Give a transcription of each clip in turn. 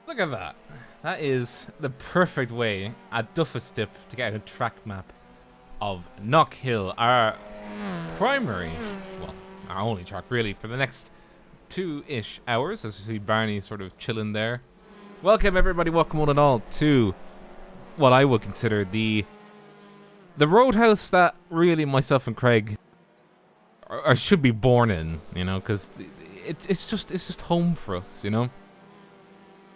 Look at that. That is the perfect way at Duffus Dip to get a track map of Knockhill, our primary, well, our only track really for the next 2-ish hours, as you see Barney sort of chilling there. Welcome everybody, welcome one and all to what I would consider the roadhouse that really myself and Craig should be born in, you know, because it's just home for us, you know.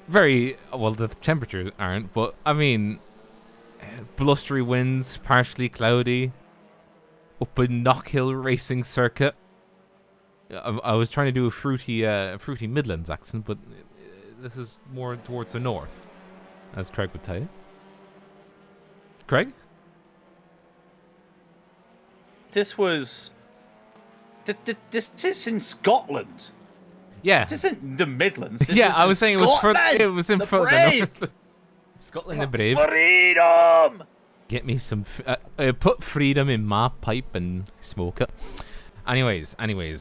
Very well, the temperatures aren't, but I mean, blustery winds, partially cloudy, up in Knockhill racing circuit. I was trying to do a fruity Midlands accent, but this is more towards the north, as Craig would tell you. Craig? This was... This is in Scotland. Yeah. This isn't the Midlands. This yeah, is I was saying it was in the front brave. of the north. Scotland the brave. Freedom! Get me some... put freedom in my pipe and smoke it. Anyways,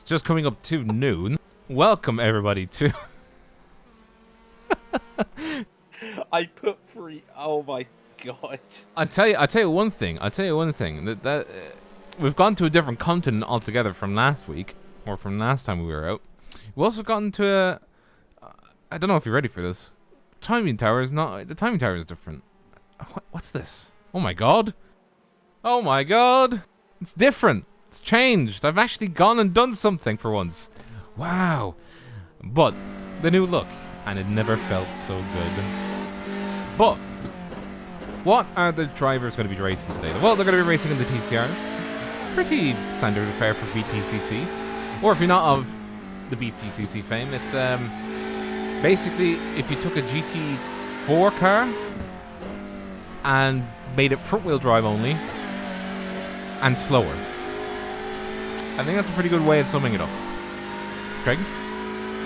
just coming up to noon. Welcome everybody to... I put free... Oh my god. I'll tell you one thing. That we've gone to a different continent altogether from last week, or from last time we were out. We've also gotten to a... I don't know if you're ready for this. The timing tower is different. What's this? Oh my god. Oh my god. It's different. It's changed. I've actually gone and done something for once. Wow. But the new look, and it never felt so good. But what are the drivers going to be racing today? Well, they're going to be racing in the TCRs. Pretty standard affair for BTCC. Or if you're not of the BTCC fame, it's basically if you took a GT4 car and made it front-wheel drive only and slower. I think that's a pretty good way of summing it up. Craig?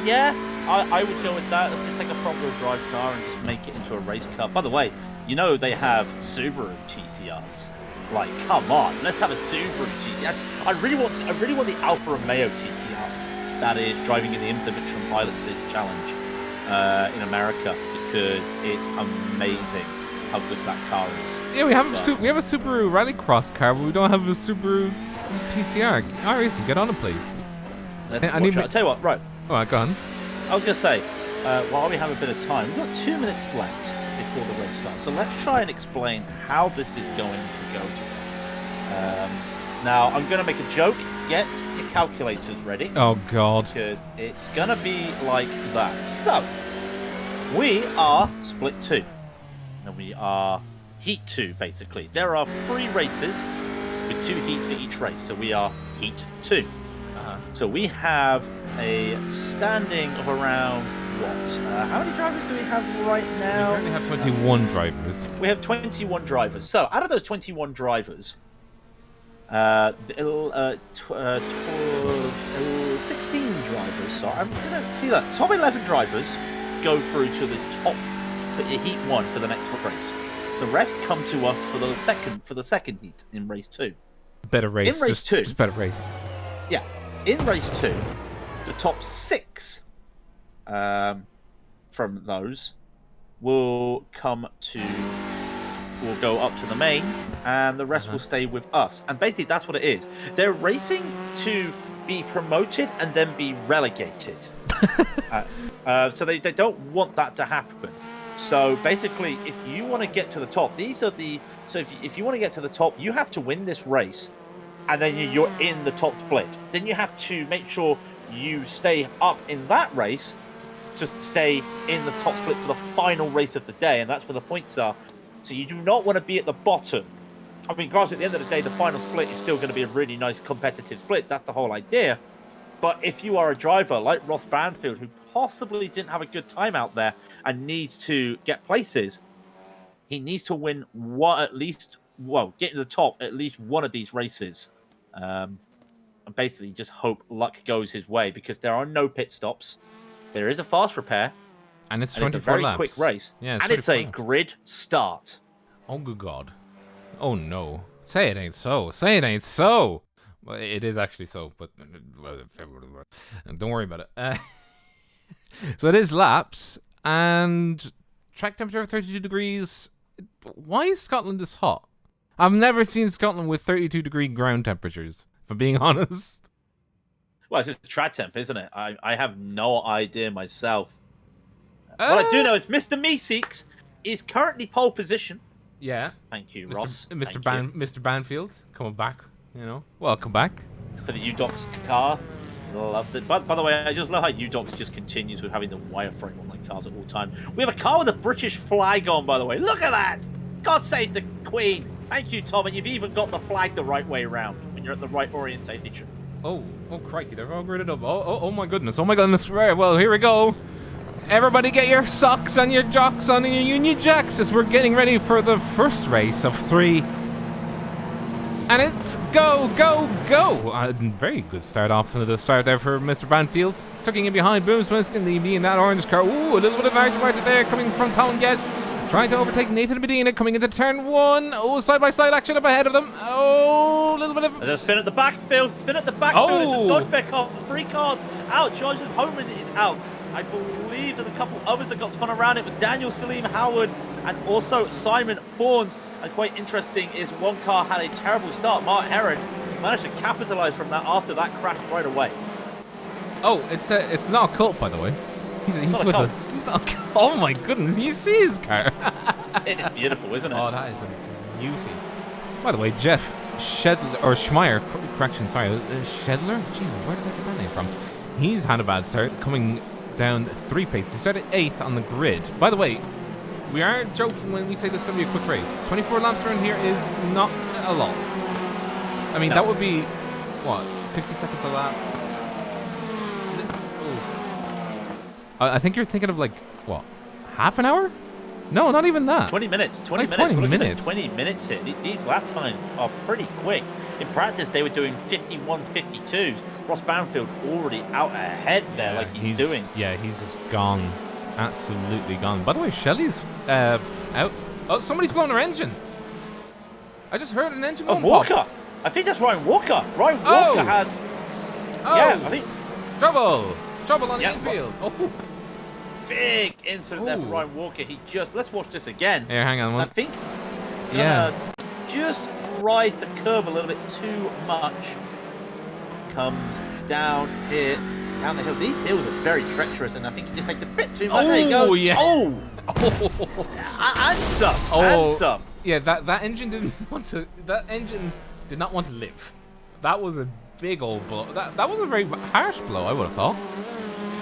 Yeah, I would go with that. Let's just take a front-wheel drive car and just make it into a race car. By the way, you know they have Subaru TCRs. Like, come on, let's have a Subaru TCR. I really want the Alfa Romeo TCR that is driving in the IMSA Michelin Pilot Series Challenge in America, because it's amazing how good that car is. Yeah, we have a Subaru Rallycross car, but we don't have a Subaru TCR. All right, so get on it, please. I'll tell you what, right. All right, go on. I was going to say, while we have a bit of time, we've got 2 minutes left before the race starts. So let's try and explain how this is going to go to. Now, I'm going to make a joke. Get your calculators ready. Oh, God. Because it's going to be like that. So, we are split 2. And we are heat 2, basically. There are 3 races with 2 heats for each race. So we are heat 2. So we have a standing of around what? How many drivers do we have right now? We currently have 21 drivers. We have 21 drivers. So out of those 21 drivers, 16 drivers. So I'm gonna see that top 11 drivers go through to the top for heat 1 for the next race. The rest come to us for the second heat in race 2. Better race. In race 2, just better race. Yeah. In race 2, the top 6 from those will go up to the main, and the rest will stay with us. And basically, that's what it is. They're racing to be promoted and then be relegated. So they don't want that to happen. So basically, if you want to get to the top, if you want to get to the top, you have to win this race. And then you're in the top split. Then you have to make sure you stay up in that race to stay in the top split for the final race of the day. And that's where the points are. So you do not want to be at the bottom. I mean, guys, at the end of the day, the final split is still going to be a really nice competitive split. That's the whole idea. But if you are a driver like Ross Banfield, who possibly didn't have a good time out there and needs to get places, he needs to win get to the top at least one of these races. And basically just hope luck goes his way, because there are no pit stops. There is a fast repair. And it's 24 laps. It's a very laps. quick race. Yeah, and it's a laps. grid start. Oh, good God. Oh, no. Say it ain't so. Say it ain't so. Well, it is actually so, but don't worry about it. So it is laps, And track temperature 32 degrees. Why is Scotland this hot? I've never seen Scotland with 32-degree ground temperatures, if I'm being honest. Well, it's just track temp, isn't it? I have no idea myself. What I do know is Mr. Meeseeks is currently pole position. Yeah. Thank you, Ross. Mr. Banfield coming back, Welcome back. For the UDOX car. Loved it. By the way, I just love how UDOX just continues with having the wireframe on like cars at all time. We have a car with a British flag on, by the way. Look at that! God save the Queen! Thank you, Tom, and you've even got the flag the right way around when you're at the right orientation. Oh crikey, they're all gridded up. Oh my goodness, Right, well, here we go. Everybody get your socks and your jocks on and your Union Jacks as we're getting ready for the first race of 3. And it's go, go, go! Very good start off to the start there for Mr. Banfield. Tucking in behind Boom Smith, going to be in that orange car. Ooh, a little bit of margin there coming from Town Guest. Trying to overtake Nathan Medina, coming into turn 1. Oh, side-by-side action up ahead of them. Oh, a little bit of... There's a spin at the backfield, It's a dodgeback off. 3 cars out. George Homan is out. I believe there's a couple others that got spun around it with Daniel Salim Howard and also Simon Fawns. And quite interesting is one car had a terrible start. Mark Heron managed to capitalize from that after that crash right away. Oh, it's not a cult, by the way. He's with us. He's not. Oh my goodness! You see his car. It's beautiful, isn't it? Oh, that is a beauty. By the way, Jeff Schedler or Schmeier, correction, sorry, Schedler. Jesus, where did I get that name from? He's had a bad start, coming down 3 paces. He started 8th on the grid. By the way, we aren't joking when we say this is going to be a quick race. 24 laps around here is not a lot. I mean, that would be what 50 seconds a lap. I think you're thinking of like, what, half an hour? No, not even that. 20 minutes. 20 minutes. 20 minutes. 20 minutes here. These lap times are pretty quick. In practice, they were doing 51, 52s. Ross Banfield already out ahead there, like he's doing. Yeah, he's just gone. Absolutely gone. By the way, Shelley's out. Oh, somebody's blowing her engine. I just heard an engine going Walker. pop. I think that's Ryan Walker. Ryan Walker has... Oh. Yeah, I think... Trouble on the infield. Oh. Big incident there for Ryan Walker. He just... Let's watch this again. Here, hang on. I think he's gonna just ride the curve a little bit too much. Comes down here, down the hill. These hills are very treacherous, and I think he just takes a bit too much. There you go. Yeah. Oh! And some. Yeah, that engine didn't want to... That engine did not want to live. That was a big old blow. That was a very harsh blow, I would have thought.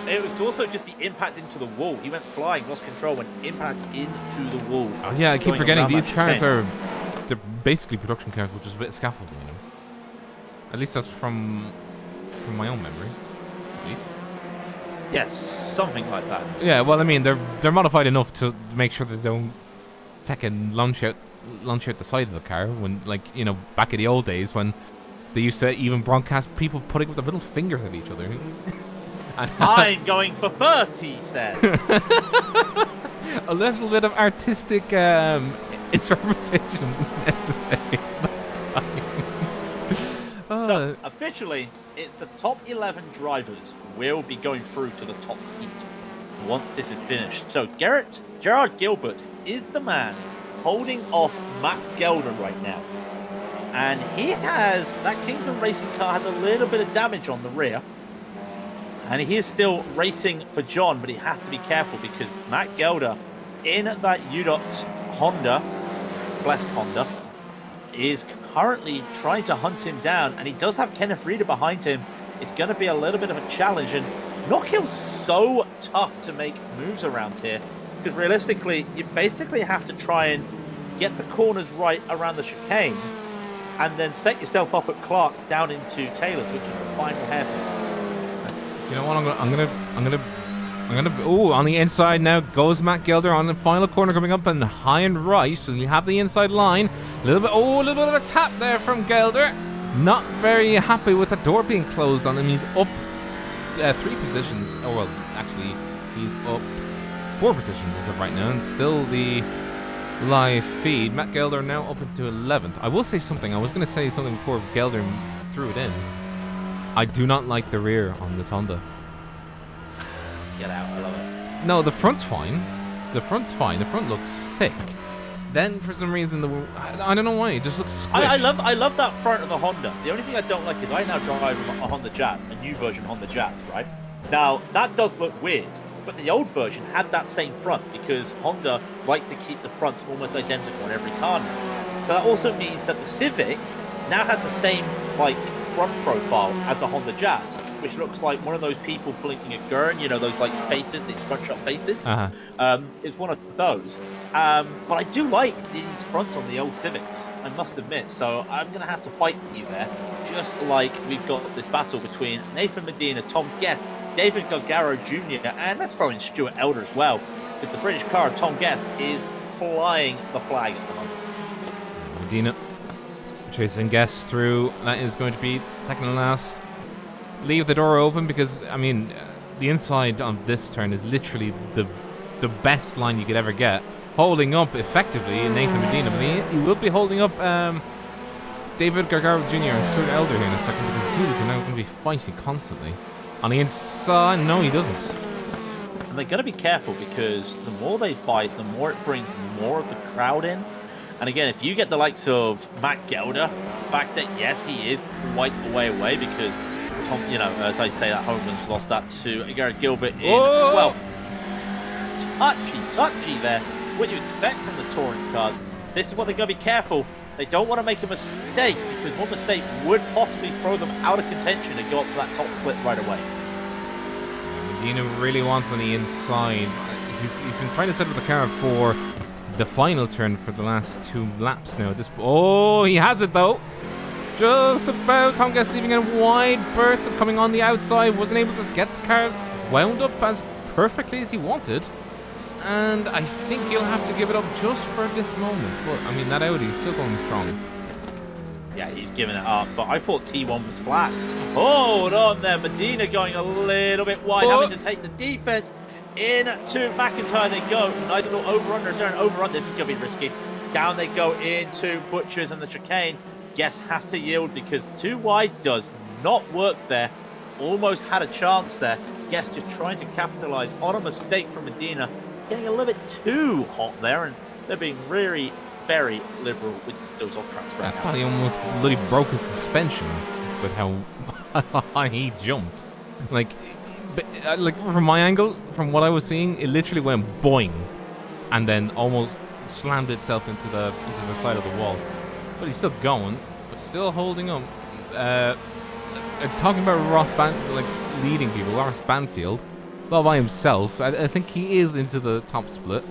It was also just the impact into the wall. He went flying, lost control, went impact into the wall. Oh, yeah, I keep forgetting these cars are... They're basically production cars with just a bit of scaffolding in them. At least that's from my own memory, at least. Yes, something like that. Yeah, well, I mean, they're modified enough to make sure they don't take and launch out the side of the car when, like, back in the old days when they used to even broadcast people putting up their little fingers at each other. I'm going for first, he says. A little bit of artistic interpretation is necessary at that time. So, officially, it's the top 11 drivers will be going through to the top heat once this is finished. So, Gerard Gilbert is the man holding off Matt Gelder right now. And he has, that Kingsman Racing car has a little bit of damage on the rear. And he is still racing for John, but he has to be careful because Matt Gelder in that UDOX Honda, blessed Honda, is currently trying to hunt him down, and he does have Kenneth Reeder behind him. It's going to be a little bit of a challenge, and Knockhill's so tough to make moves around here because realistically, you basically have to try and get the corners right around the chicane, and then set yourself up at Clark down into Taylor's, which is the final hairpin. You know what? I'm gonna. Oh, on the inside now goes Matt Gelder on the final corner coming up and high and right. So you have the inside line. A little bit of a tap there from Gelder. Not very happy with the door being closed on him. He's up 3 positions. Oh well, actually, he's up 4 positions as of right now, and still the live feed. Matt Gelder now up into 11th. I will say something. I was gonna say something before Gelder threw it in. I do not like the rear on this Honda. Get out, I love it. No, the front's fine. The front's fine. The front looks sick. Then, for some reason, I don't know why, it just looks squished. I love that front of the Honda. The only thing I don't like is I now drive a Honda Jazz, a new version Honda Jazz, right? Now, that does look weird, but the old version had that same front because Honda likes to keep the front almost identical in every car now. So that also means that the Civic now has the same, like, front profile as a Honda Jazz, which looks like one of those people pulling a gurn, you know, those like faces, these scrunch up faces. It's one of those. But I do like these fronts on the old Civics, I must admit. So I'm going to have to fight you there, just like we've got this battle between Nathan Medina, Tom Guest, David Gargaro Jr., and let's throw in Stuart Elder as well, because the British car of Tom Guest is flying the flag at the moment. Medina chasing Guest through. That is going to be second and last. Leave the door open because, I mean, the inside of this turn is literally the best line you could ever get. Holding up effectively Nathan Medina, but he will be holding up David Gargaro Jr. and Stuart Elder here in a second because the two of them are now going to be fighting constantly. On the inside, no, he doesn't. And they're going to be careful because the more they fight, the more it brings more of the crowd in. And again, if you get the likes of Matt Gelder back there, yes, he is quite a way away because, you know, as I say, that Hogan's lost that to Garrett Gilbert in 12. Touchy there. What you expect from the touring cars. This is what they're going to be careful. They don't want to make a mistake because one mistake would possibly throw them out of contention and go up to that top split right away. Medina really wants on the inside. He's been trying to set up the car for the final turn for the last 2 laps now. He has it though. Just about. Tom Guest leaving a wide berth, coming on the outside. Wasn't able to get the car wound up as perfectly as he wanted. And I think he'll have to give it up just for this moment. But, I mean, that Audi is still going strong. Yeah, he's giving it up. But I thought T1 was flat. Hold on there. Medina going a little bit wide, having to take the defense into McIntyre. They go. Nice little over-under. Is there an overrun? This is going to be risky. Down they go into Butchers and the chicane. Guest has to yield because too wide does not work there. Almost had a chance there. Guest just trying to capitalize on a mistake from Medina. Getting a little bit too hot there, and they're being really very liberal with those off-tracks right now. I thought he almost bloody broke his suspension with how high he jumped. Like from my angle, from what I was seeing, it literally went boing, and then almost slammed itself into the side of the wall. But he's still going, but still holding on. Talking about leading people, Ross Banfield. It's all by himself. I think he is into the top split.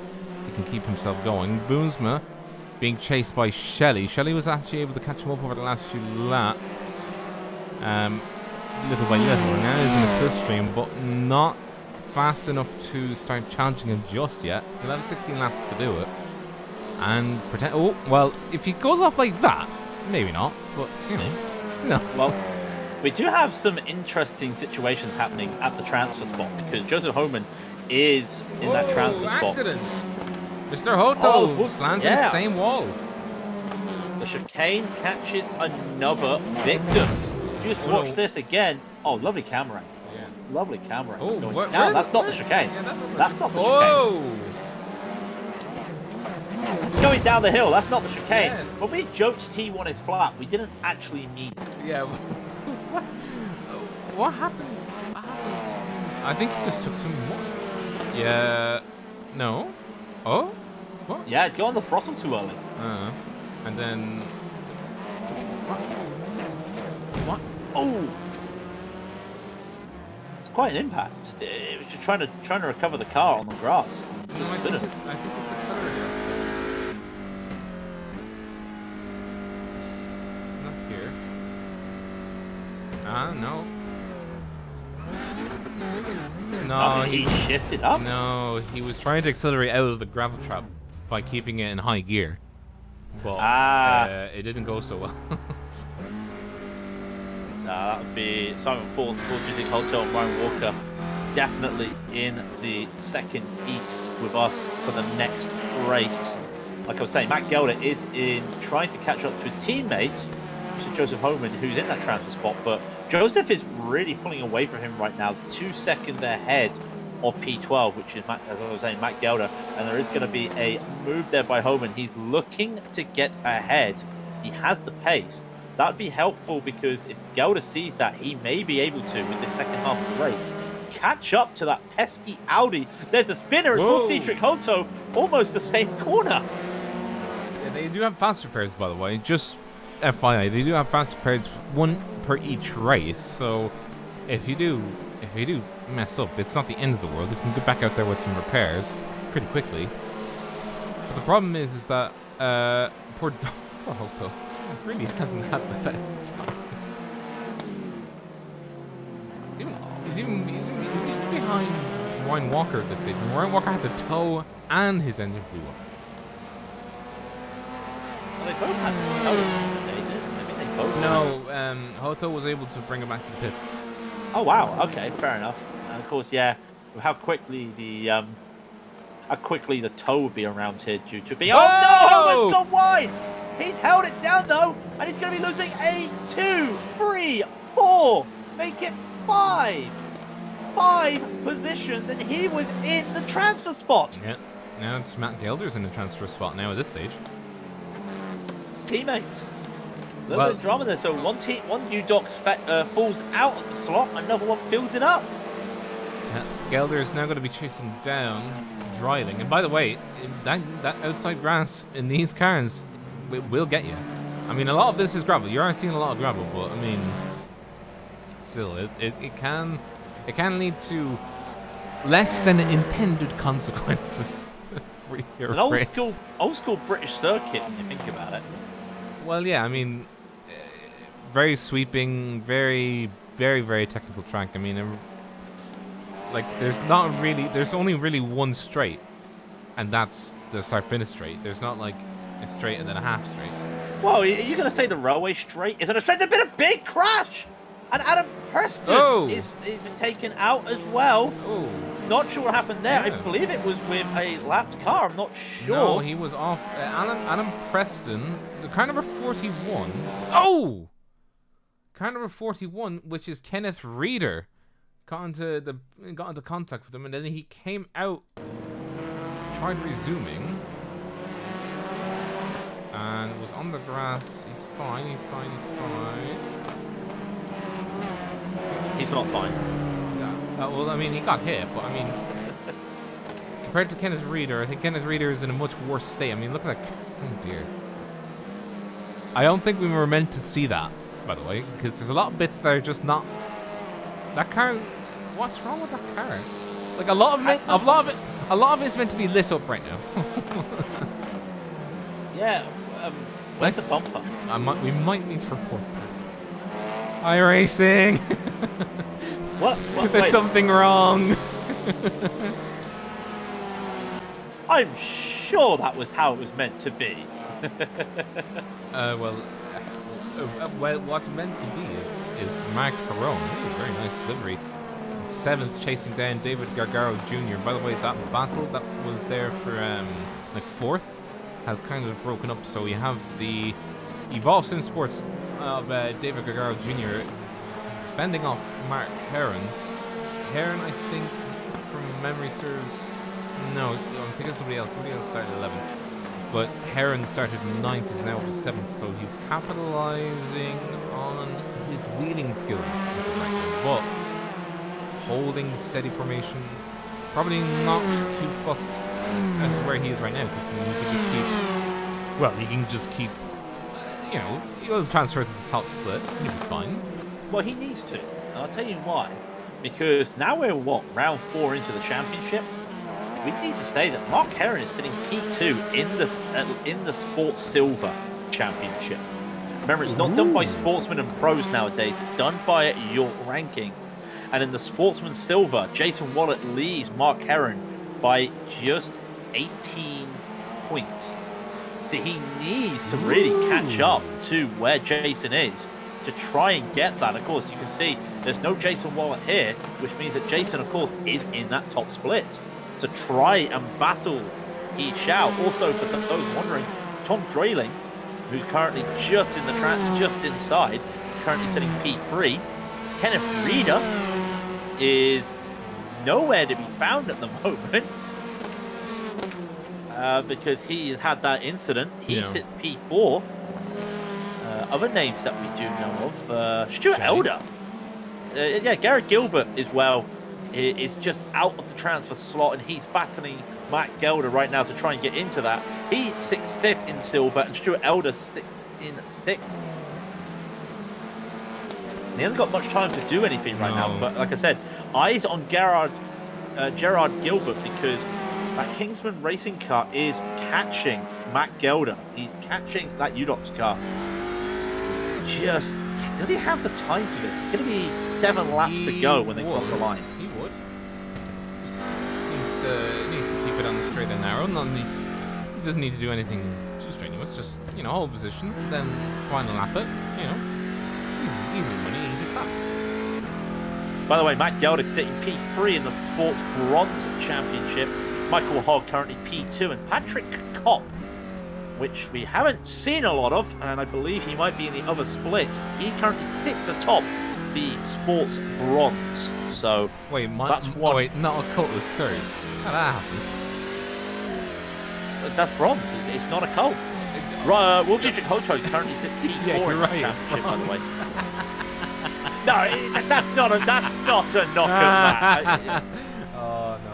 He can keep himself going. Boomsma being chased by Shelley. Shelley was actually able to catch him up over the last few laps. Little by little. Now he's in the slipstream, but not fast enough to start challenging him just yet. He'll have 16 laps to do it. And pretend. Oh, well, if he goes off like that, maybe not. But, you know, no. Well, we do have some interesting situations happening at the transfer spot because Joseph Homan is in that transfer spot. Accidents. Mr. Hoto slams in the same wall. The chicane catches another victim. Just watch this again. Oh, lovely camera. Yeah. Lovely camera. Oh, now that's not the chicane. Yeah, that's not the chicane. It's going down the hill. That's not the chicane. Yeah. When we joked T1 is flat, we didn't actually mean it. Yeah. What happened? I think he just took too much. Yeah. No. Oh? What? Yeah, go on the throttle too early. And then. What? Oh! It's quite an impact. It was just trying to recover the car on the grass. No, I think it's accelerator. Not here. No. No, he shifted up. No, he was trying to accelerate out of the gravel trap by keeping it in high gear. But it didn't go so well. So that would be Simon Ford, Jiting Hotel, and Ryan Walker definitely in the second heat with us for the next race. Like I was saying, Matt Gelder is in trying to catch up to his teammate, Mr. Joseph Homan, who's in that transfer spot, but Joseph is really pulling away from him right now, 2 seconds ahead of P12, which is, as I was saying, Matt Gelder. And there is going to be a move there by Homan. He's looking to get ahead. He has the pace. That'd be helpful because if Gelder sees that, he may be able to, with the second half of the race, catch up to that pesky Audi. There's a spinner as well, Dietrich Hoto, almost the same corner. Yeah, they do have fast repairs, by the way. Just FYI, they do have fast repairs, one per each race. So if you do messed up, it's not the end of the world. You can get back out there with some repairs pretty quickly. But the problem is that poor Hoto really hasn't had the best times. He's even behind Ryan Walker at this stage. And Ryan Walker had to tow and his engine blew up. Well, they both had to tow it, they did. I think they both. No, Hoto was able to bring it back to the pits. Oh wow, okay, fair enough. And of course, yeah, how quickly the tow would be around here due to being. Oh no, Homan's gone wide. He's held it down though, and he's going to be losing a 2, 3, 4, make it 5 positions, and he was in the transfer spot. Yeah, now it's Matt Gelder's in the transfer spot now at this stage. Teammates. A little bit of drama there. So one UDox falls out of the slot, another one fills it up. Yeah, Gelder is now going to be chasing down Raidillon. And by the way, that outside grass in these cars will get you. I mean, a lot of this is gravel. You are seeing a lot of gravel, but I mean, still, it can lead to less than intended consequences for your race. Old school British circuit, when you think about it. Well, yeah, I mean, very sweeping, very, very, very technical track. I mean, like, there's only really one straight, and that's the start-finish straight. There's not like a straight and then a half straight. Well, you're going to say the railway straight isn't a straight? There's been a big crash, and Adam Preston is been taken out as well. Oh. Not sure what happened there. Yeah. I believe it was with a lapped car. I'm not sure. No, he was off. Adam Preston, the car number 41. Oh! Car number 41, which is Kenneth Reeder, got into contact with him, and then he came out, tried resuming, and was on the grass. He's fine. He's not fine. Well, I mean, he got hit, but I mean, compared to Kenneth Reeder, I think Kenneth Reeder is in a much worse state. I mean, look at that. Oh, dear. I don't think we were meant to see that, by the way, because there's a lot of bits that are just not... That car... What's wrong with that car? Like, a lot of it's meant to be lit up right now. Yeah, where's the bumper? We might need to report that. iRacing! What? There's something wrong. I'm sure that was how it was meant to be. Well, what's meant to be is Mark Carone. Very nice livery. 7th, chasing down David Gargaro Jr. By the way, that battle that was there for like 4th has kind of broken up. So we have the Evolve Sim Sports of David Gargaro Jr. fending off Mark Heron. Heron, I think, from memory serves... No, I'm thinking somebody else. Somebody else started 11th. But Heron started 9th, is now up to 7th. So he's capitalizing on his wheeling skills. But holding steady formation. Probably not too fussed as to where he is right now. Because he can just keep... Well, he can just keep... he'll transfer to the top split. He'll be fine. Well, he needs to. And I'll tell you why. Because now we're, round 4 into the championship? We need to say that Mark Heron is sitting P2 in the Sports Silver Championship. Remember, it's not done by sportsmen and pros nowadays. It's done by your ranking. And in the Sportsman Silver, Jason Wallet leads Mark Heron by just 18 points. So he needs to really catch up to where Jason is to try and get that. Of course, you can see there's no Jason Wallet here, which means that Jason, of course, is in that top split. To try and battle, he shall. Also, for those wondering, Tom Drayling, who's currently just in the just inside, is currently sitting P3. Kenneth Reeder is nowhere to be found at the moment. Because he had that incident. He's hit P4. Other names that we do know of. Stuart Elder. Yeah, Garrett Gilbert as well is just out of the transfer slot, and he's battling Matt Gelder right now to try and get into that. He's 6th in silver, and Stuart Elder 6th in 6th. He hasn't got much time to do anything right now, but like I said, eyes on Gerard Gilbert, because that Kingsman racing car is catching Matt Gelder. He's catching that UDOX car. Just, does he have the time for this? It's going to be 7 laps to go when they cross the line. He would. Needs to keep it on the straight and narrow. He doesn't need to do anything too strenuous. Just, hold position, then final lap it. Easy money, easy car. By the way, Matt Gelder sitting P3 in the Sports Bronze Championship. Michael Hogg currently P2, and Patrick Kopp, which we haven't seen a lot of, and I believe he might be in the other split. He currently sits atop the Sports Bronze. So that's one. Oh wait, not a cult was third. How that happened? That's bronze. It's not a cult. Wolf Dietrich Hocho currently sits P4 in the championship, by the way. No, that's not a knock at that. Oh no.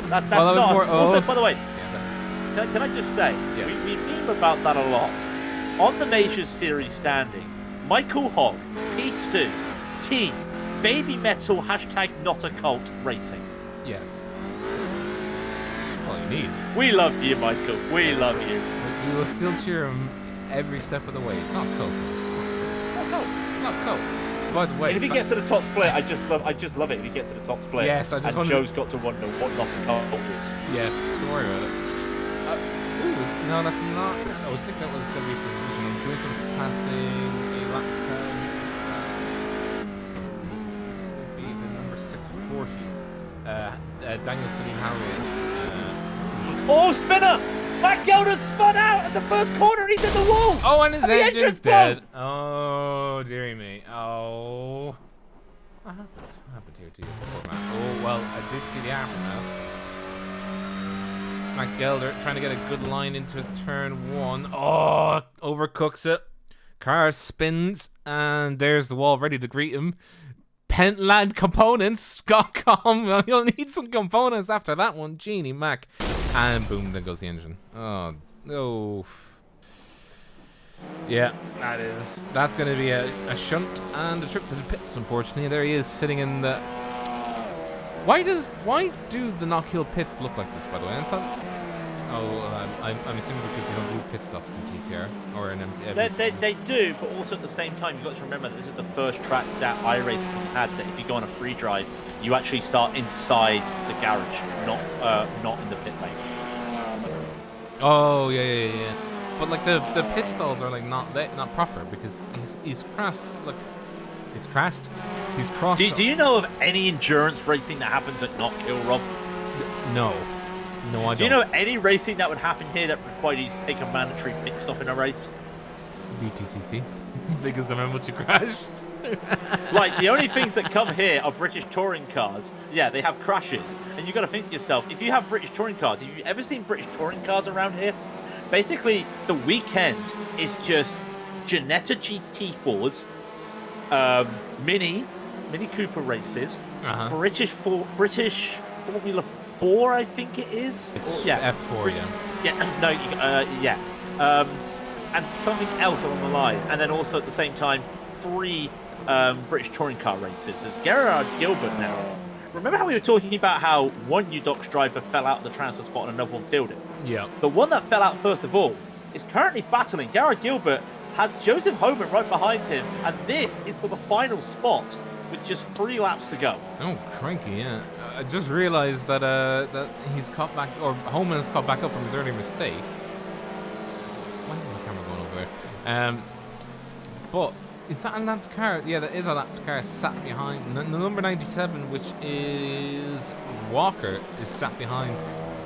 That's not. Also, by the way, yeah, can I just say, yes. we meme about that a lot. On the Majors Series standing, Michael Hogg, P2, Team, Baby Metal, #not a cult racing. Yes. That's all you need. We love you, Michael. We love you. We will still cheer him every step of the way. It's not cult. Not cult. By the way, and if he gets to the top split, I just love it. If he gets to the top split, yes, Joe's got to wonder what not a cult is. Yes, don't worry about it. No, that's not. I was thinking that was going to be for position. I'm going for passing a lap time. Would be the number 640. Daniel Salim Harrow. Oh, spinner! Matt Gelder spun out at the first corner. He's in the wall. Oh, and his engine's dead. Oh, dearie me. Oh. What happened here to you? Poor Matt. Oh, well, I did see the aftermath. Matt Gelder trying to get a good line into turn 1. Oh, overcooks it. Car spins, and there's the wall ready to greet him. Pentland components.com. You'll need some components after that one. Genie Mac. And boom, there goes the engine. Oh, no. Yeah, that's going to be a shunt and a trip to the pits, unfortunately. There he is, sitting in the... Why do the Knockhill pits look like this, by the way? I thought... I'm assuming because they don't do pit stops in TCR or in they do, but also at the same time, you've got to remember that this is the first track that iRacing had that if you go on a free drive, you actually start inside the garage, not in the pit lane. Oh yeah. But like the pit stalls are like not proper because he's crashed. Look, he's crashed. He's crossed. Do you know of any endurance racing that happens at Knockhill, Rob? No, I don't. Do you know any racing that would happen here that required you to take a mandatory pit stop in a race? BTCC, because of how much you crashed. Like, the only things that come here are British touring cars. Yeah, they have crashes. And you've got to think to yourself, if you have British touring cars, have you ever seen British touring cars around here? Basically, the weekend is just Ginetta GT4s, Mini Cooper races, British Formula 4, I think it is. It's F4, and something else along the line. And then also at the same time, 3 British touring car races. There's Gerard Gilbert now. Remember how we were talking about how one UDOX driver fell out of the transfer spot and another one filled it? Yeah. The one that fell out first of all is currently battling. Gerard Gilbert has Joseph Homan right behind him, and this is for the final spot with just 3 laps to go. Oh, cranky, yeah. I just realized that that he's caught back, or Homan has caught back up from his earlier mistake. Why is my camera going over there? But is that a lapped car? Yeah, that is a lapped car sat behind. The number 97, which is Walker, is sat behind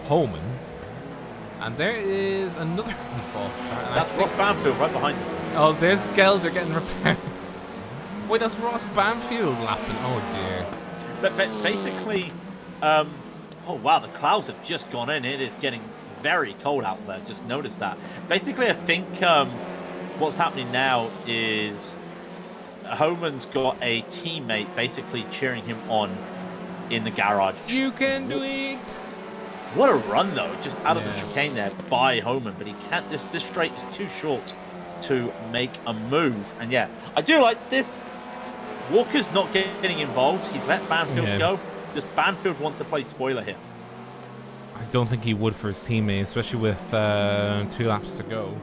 Homan. And there is another default car. That's Ross Banfield right behind him. Oh, there's Gelder getting repairs. Wait, that's Ross Banfield lapping. Oh dear. But basically, Oh wow, the clouds have just gone in. It is getting very cold out there. Just noticed that. Basically, I think what's happening now is Homan's got a teammate basically cheering him on in the garage. You can do it. What a run though, just out of the chicane there by Homan, but he can't. This straight is too short to make a move. And yeah, I do like this. Walker's not getting involved. He's let Banfield go. Does Banfield want to play spoiler here? I don't think he would for his teammate, especially with 2 laps to go.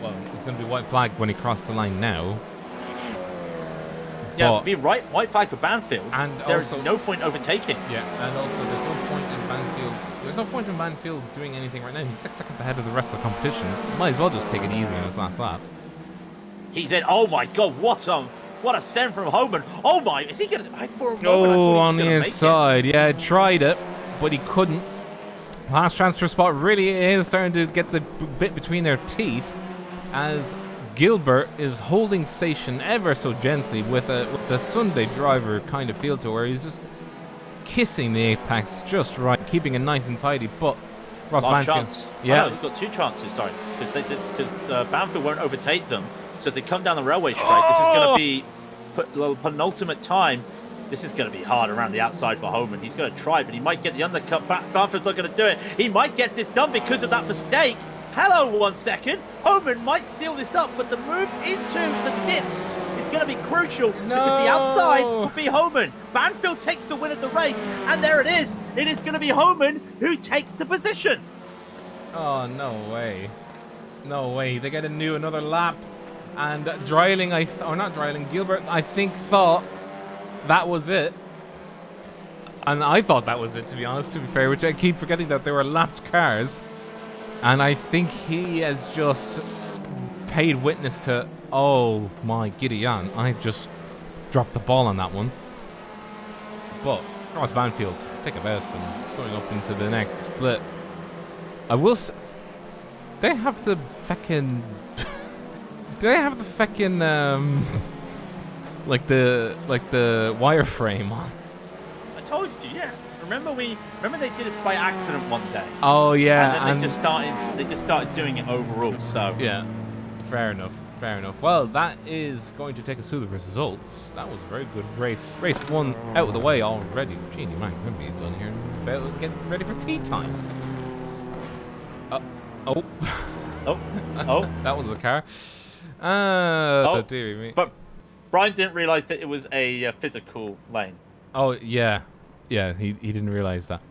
Well, it's going to be white flag when he crosses the line now. Yeah, be right. White flag for Banfield. And there's also, no point overtaking. Yeah, and also there's no point in Banfield. There's no point in Banfield doing anything right now. He's 6 seconds ahead of the rest of the competition. Might as well just take it easy on his last lap. He's in. Oh my God! What a send from Homan. Oh my! Is he gonna? I for a moment, I Oh, thought he was on the gonna make inside. Yeah, I tried it, but he couldn't. Last transfer spot really is starting to get the bit between their teeth, as Gilbert is holding station ever so gently with the Sunday driver kind of feel to where he's just kissing the apex just right, keeping it nice and tidy. But Ross Last Banfield, chance. yeah, Oh, no, you've got 2 chances. Sorry, because Banfield won't overtake them. So if they come down the railway straight, this is going to be penultimate time. This is going to be hard around the outside for Homan. He's going to try, but he might get the undercut back. Banfield's not going to do it. He might get this done because of that mistake. Hello, 1 second. Homan might seal this up, but the move into the dip is going to be crucial because the outside will be Homan. Banfield takes the win of the race, and there it is. It is going to be Homan who takes the position. Oh, no way. No way. They get another lap. And Raidillon, or not Raidillon, Gilbert, I think thought that was it. And I thought that was it, to be honest, to be fair, which I keep forgetting that they were lapped cars. And I think he has just paid witness to, oh my Gideon, I just dropped the ball on that one. But Ross Banfield, take a best and going up into the next split. I will say, they have the feckin'... Do they have the feckin' like the wireframe on? I told you, yeah. Remember they did it by accident one day. Oh yeah, and then they just started doing it overall. So yeah, fair enough. Well, that is going to take us through the results. That was a very good race. Race 1 out of the way already. Gee, man, we're gonna be done here. About get ready for tea time. Oh, that was the car. Dear me. But Brian didn't realise that it was a physical lane. Oh, yeah. Yeah, he didn't realise that.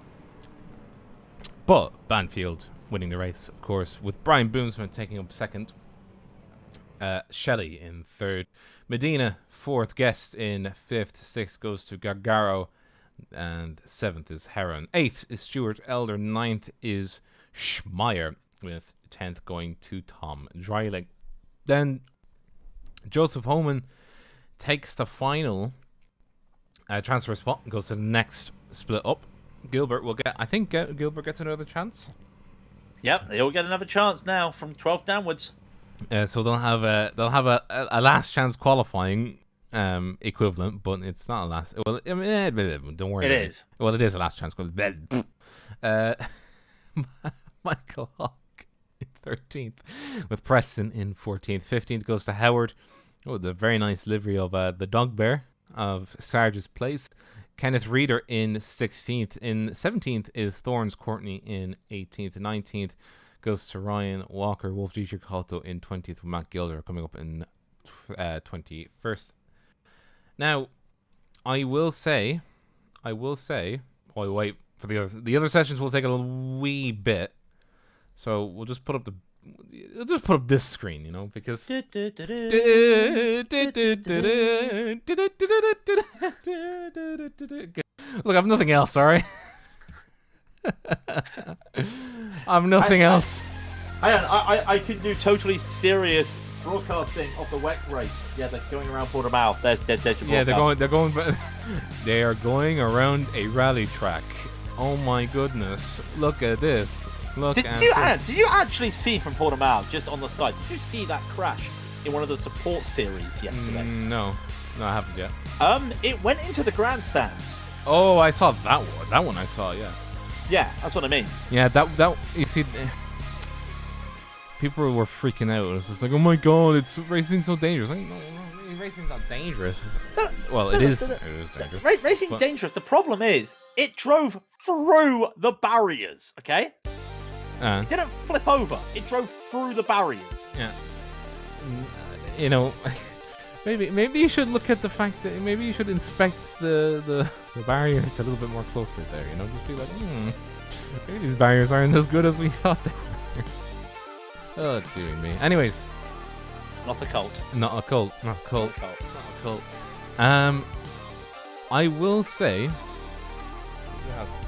But Banfield winning the race, of course, with Brian Boomsman taking up 2nd. Shelley in 3rd. Medina, 4th. Guest in 5th. 6th goes to Gargaro. And 7th is Heron. 8th is Stuart Elder. 9th is Schmeier, with 10th going to Tom Raidillon. Then Joseph Homan takes the final transfer spot and goes to the next split up. Gilbert will get, I think Gilbert gets another chance. Yep, they all get another chance now from 12th downwards. So they'll have a last chance qualifying equivalent, but it's not a last. Well, I mean, don't worry. It is. Well, it is a last chance. Michael Hawk in 13th, with Preston in 14th. 15th goes to Howard. Oh, the very nice livery of the dog bear of Sarge's Place. Kenneth Reeder in 16th. In 17th is Thorns Courtney in 18th. 19th goes to Ryan Walker. Wolf Dietrich Halto in 20th, with Matt Gilder coming up in 21st. Now, I will say, while we wait for the other sessions will take a wee bit. So we'll just put up this screen, you know, because look, I have nothing else. Sorry, I have nothing else. I could do totally serious broadcasting of the WEC race. Yeah, they're going around Portimao. They are going around a rally track. Oh my goodness! Look at this. Did you actually see from Portimao, just on the side, did you see that crash in one of the support series yesterday? No, I haven't yet. It went into the grandstands. Oh, I saw that one. That one I saw. Yeah. Yeah, that's what I mean. Yeah, that you see, people were freaking out. It was just like, oh my god, it's racing so dangerous. Like, no, racing's not dangerous. Well, it is. It is dangerous. Racing's dangerous. The problem is, it drove through the barriers. Okay. It didn't flip over. It drove through the barriers. Yeah. You know, maybe you should look at the fact that maybe you should inspect the barriers a little bit more closely there. You know, just be like, maybe these barriers aren't as good as we thought they were. Oh, dear me. Anyways. Not a cult. Not a cult. Not a cult. Not a cult. Not a cult. I will say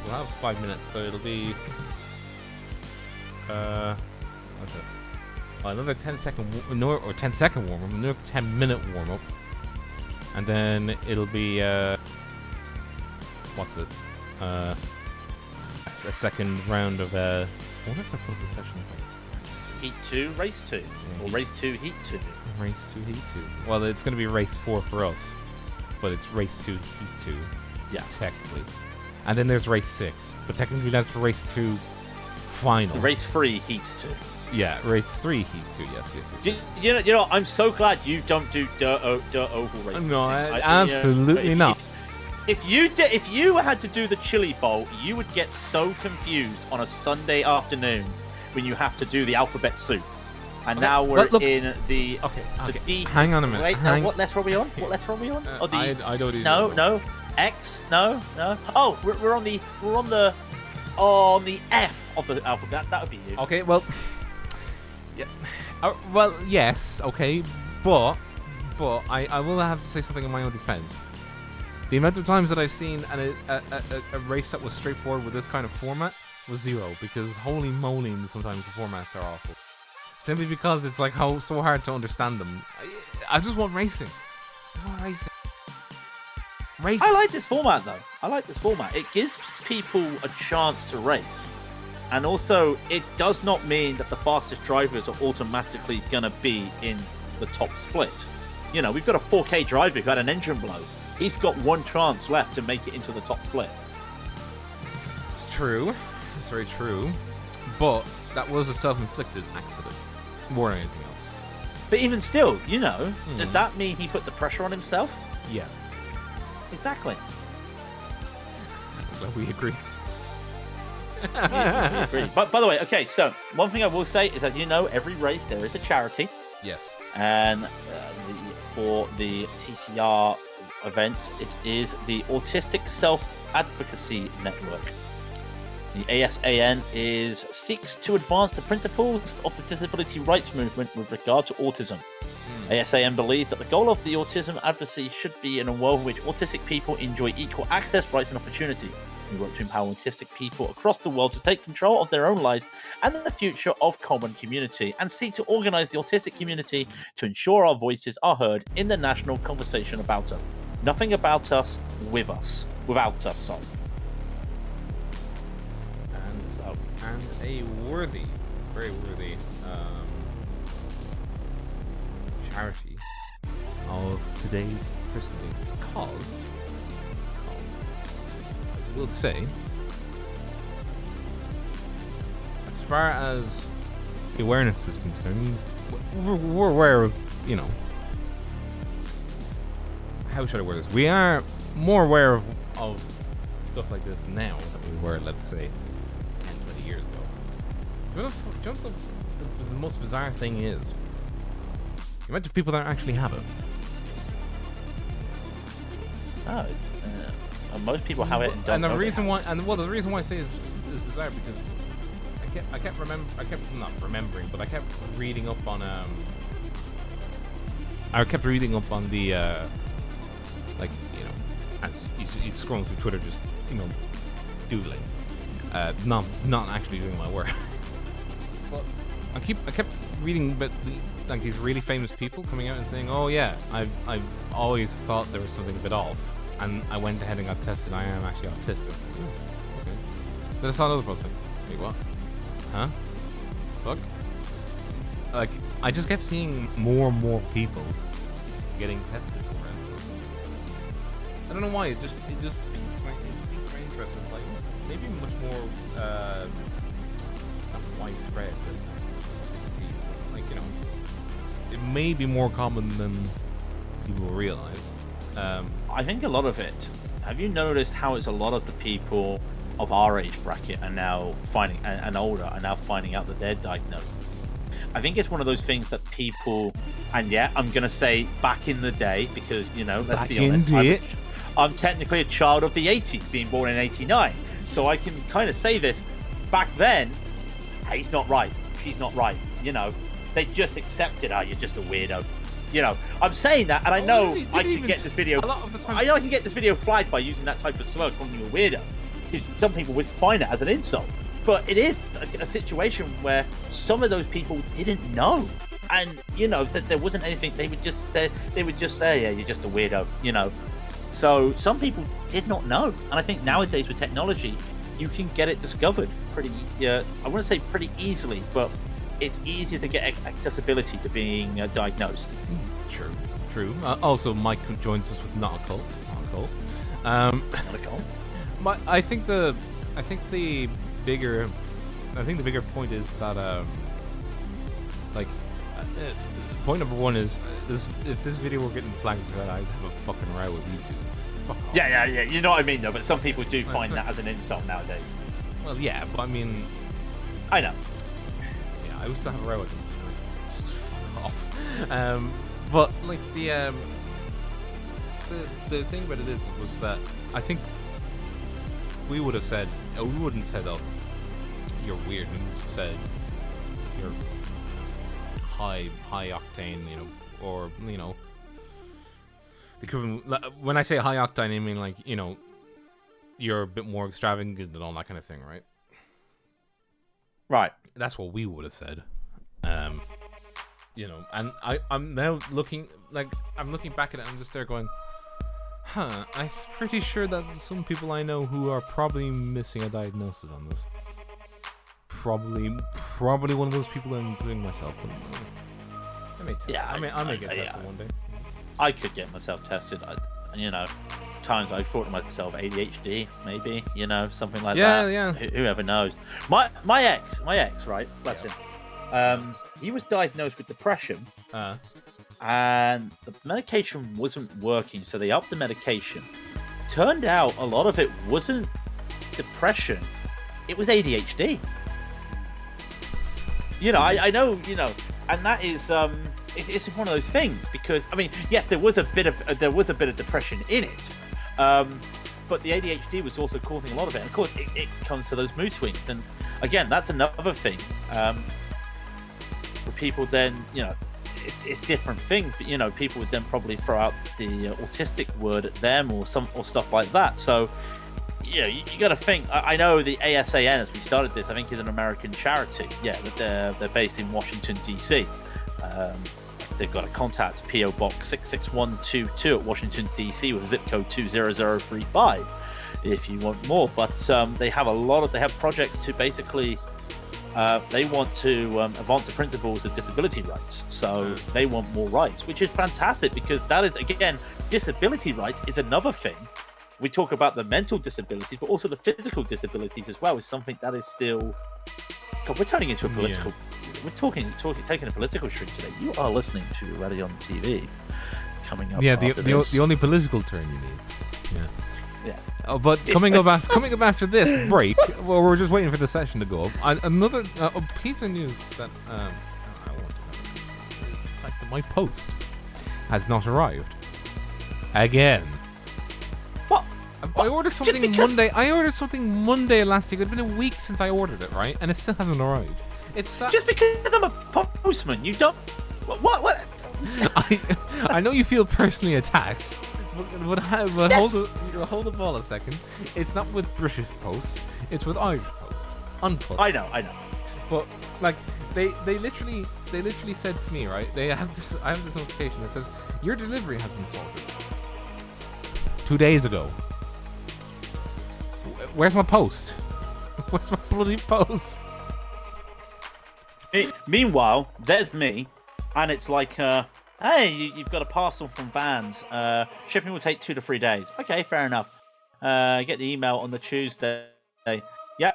we'll have 5 minutes, so it'll be another 10-second or 10-second warm up, another 10-minute warm up, and then it'll be what's it? A second round of what if I put the session like Heat 2, Race 2, or Race 2, Heat 2. Race 2, Heat 2. Well, it's going to be Race 4 for us, but it's Race 2, Heat 2. Yeah, technically. And then there's Race 6, but technically that's for Race 2 final. Race 3, Heat 2. Yeah, Race 3, Heat 2. Yes. You know, I'm so glad you don't do dirt oval racing. No, absolutely not. If you had to do the Chili Bowl, you would get so confused on a Sunday afternoon when you have to do the alphabet soup. And okay, now we're in the the D. Hang on a minute. Wait, what letter are we on? What letter are we on? Oh, the I don't even know. No. X? No. Oh, we're on the F of the alphabet. That would be you. Okay, well, yeah. Well, yes. Okay, but I will have to say something in my own defense. The amount of times that I've seen a race that was straightforward with this kind of format was 0, because holy moly, sometimes the formats are awful. Simply because it's like so hard to understand them. I just want racing. Racing. I like this format though. I like this format. It gives people a chance to race. And also, it does not mean that the fastest drivers are automatically going to be in the top split. You know, we've got a 4K driver who had an engine blow. He's got one chance left to make it into the top split. It's true. It's very true. But that was a self-inflicted accident, more than anything else. But even still, you know, does that mean he put the pressure on himself? Yes. Exactly. Well, we agree. we agree. But by the way, okay, so one thing I will say is that, you know, every race there is a charity. Yes. And for the TCR event, it is the Autistic Self-Advocacy Network. The ASAN seeks to advance the principles of the disability rights movement with regard to autism. ASAN believes that the goal of the autism advocacy should be in a world in which autistic people enjoy equal access, rights and opportunity. We work to empower autistic people across the world to take control of their own lives and the future of common community, and seek to organize the autistic community to ensure our voices are heard in the national conversation about us. Nothing about us without us, sorry. And a worthy, very worthy charity of today's personally, because I will say, as far as the awareness is concerned, we're aware of, you know, how should I word this? We are more aware of stuff like this now than we were, let's say, 10, 20 years ago. Do you know what the most bizarre thing is? The amount of people that actually have it. Oh, most people have it and don't. And the reason why, the reason why I say is bizarre because I kept not remembering, but I kept reading up on the like, you know, as you scrolling through Twitter, just, you know, doodling, not actually doing my work. But I kept reading about like these really famous people coming out and saying, oh yeah, I've always thought there was something a bit off, and I went ahead and got tested. I am actually autistic. Okay. Then I saw another post. Wait, what? Huh? Fuck. Like, I just kept seeing more and more people getting tested for it. I don't know why. It just piques my my interest is like maybe much more not widespread. Like it may be more common than people realize. I think a lot of it. Have you noticed how it's a lot of the people of our age bracket are now finding and older are now finding out that they're diagnosed? I think it's one of those things that people, and yeah, I'm gonna say back in the day because let's be honest, I'm technically a child of the 80s, being born in '89, so I can kind of say this. Back then, hey, he's not right, she's not right. They just accepted, you're just a weirdo. I'm saying that, and I know I can get this video. I know I can get this video flagged by using that type of slur, calling you a weirdo. Some people would find it as an insult, but it is a situation where some of those people didn't know, and that there wasn't anything. They would just say, yeah, you're just a weirdo. So some people did not know, and I think nowadays with technology, you can get it discovered pretty. I wouldn't say pretty easily, but it's easier to get accessibility to being diagnosed. True. Also, Mike joins us with Knockhill. I think the bigger point is that point number one is if this video were getting flagged for that, I'd have a fucking row with YouTube. Fuck off. Yeah. You know what I mean, though. But some people do find that as an insult nowadays. Well, yeah, but I mean, I know. I used to have a row with them. Fuck off. But like the thing about it was that I think we would have said, we wouldn't have said, oh, you're weird. We would have said you're high octane, or when I say high octane, I mean like you're a bit more extravagant and all that kind of thing, right? Right. That's what we would have said. And I'm now looking back at it, I'm just there going, I'm pretty sure that some people I know who are probably missing a diagnosis on this. Probably one of those people, including myself. I may get tested one day. I could get myself tested. Times I thought to myself, ADHD, maybe, something like that. Yeah. Whoever knows. My ex, right? Bless him. He was diagnosed with depression, and the medication wasn't working, so they upped the medication. Turned out a lot of it wasn't depression; it was ADHD. I know, and that is it's one of those things because yes, there was a bit of depression in it. But the ADHD was also causing a lot of it. And of course, it comes to those mood swings. And again, that's another thing. For people then, it's different things. But, people would then probably throw out the autistic word at them or stuff like that. So, you got to think. I know the ASAN, as we started this, I think is an American charity. Yeah, they're based in Washington, D.C. They've got a contact PO Box 66122 at Washington DC with zip code 20035 if you want more. But they have projects to basically they want to advance the principles of disability rights. So they want more rights, which is fantastic because that is, again, disability rights is another thing. We talk about the mental disabilities, but also the physical disabilities as well is something that is still. God, we're turning into a political. Yeah. We're taking a political stream today. You are listening to Raidillon TV. Coming up. Yeah, the only political turn you need. Yeah. Oh, but coming up after this break, well, we're just waiting for the session to go up. Another piece of news that I want to know is that my post has not arrived again. What? I ordered something Monday. I ordered something Monday last week. It's been a week since I ordered it, right? And it still hasn't arrived. It's just because I'm a postman. You don't. What? I know you feel personally attacked, but yes. hold the ball a second. It's not with British Post. It's with Irish Post. Unpost. I know. But like they literally said to me, right? I have this notification that says your delivery has been sorted 2 days ago. Where's my post? Where's my bloody post? Meanwhile, there's me, and it's like, hey, you've got a parcel from Vans. Shipping will take 2 to 3 days. Okay, fair enough. Get the email on the Tuesday. Yeah,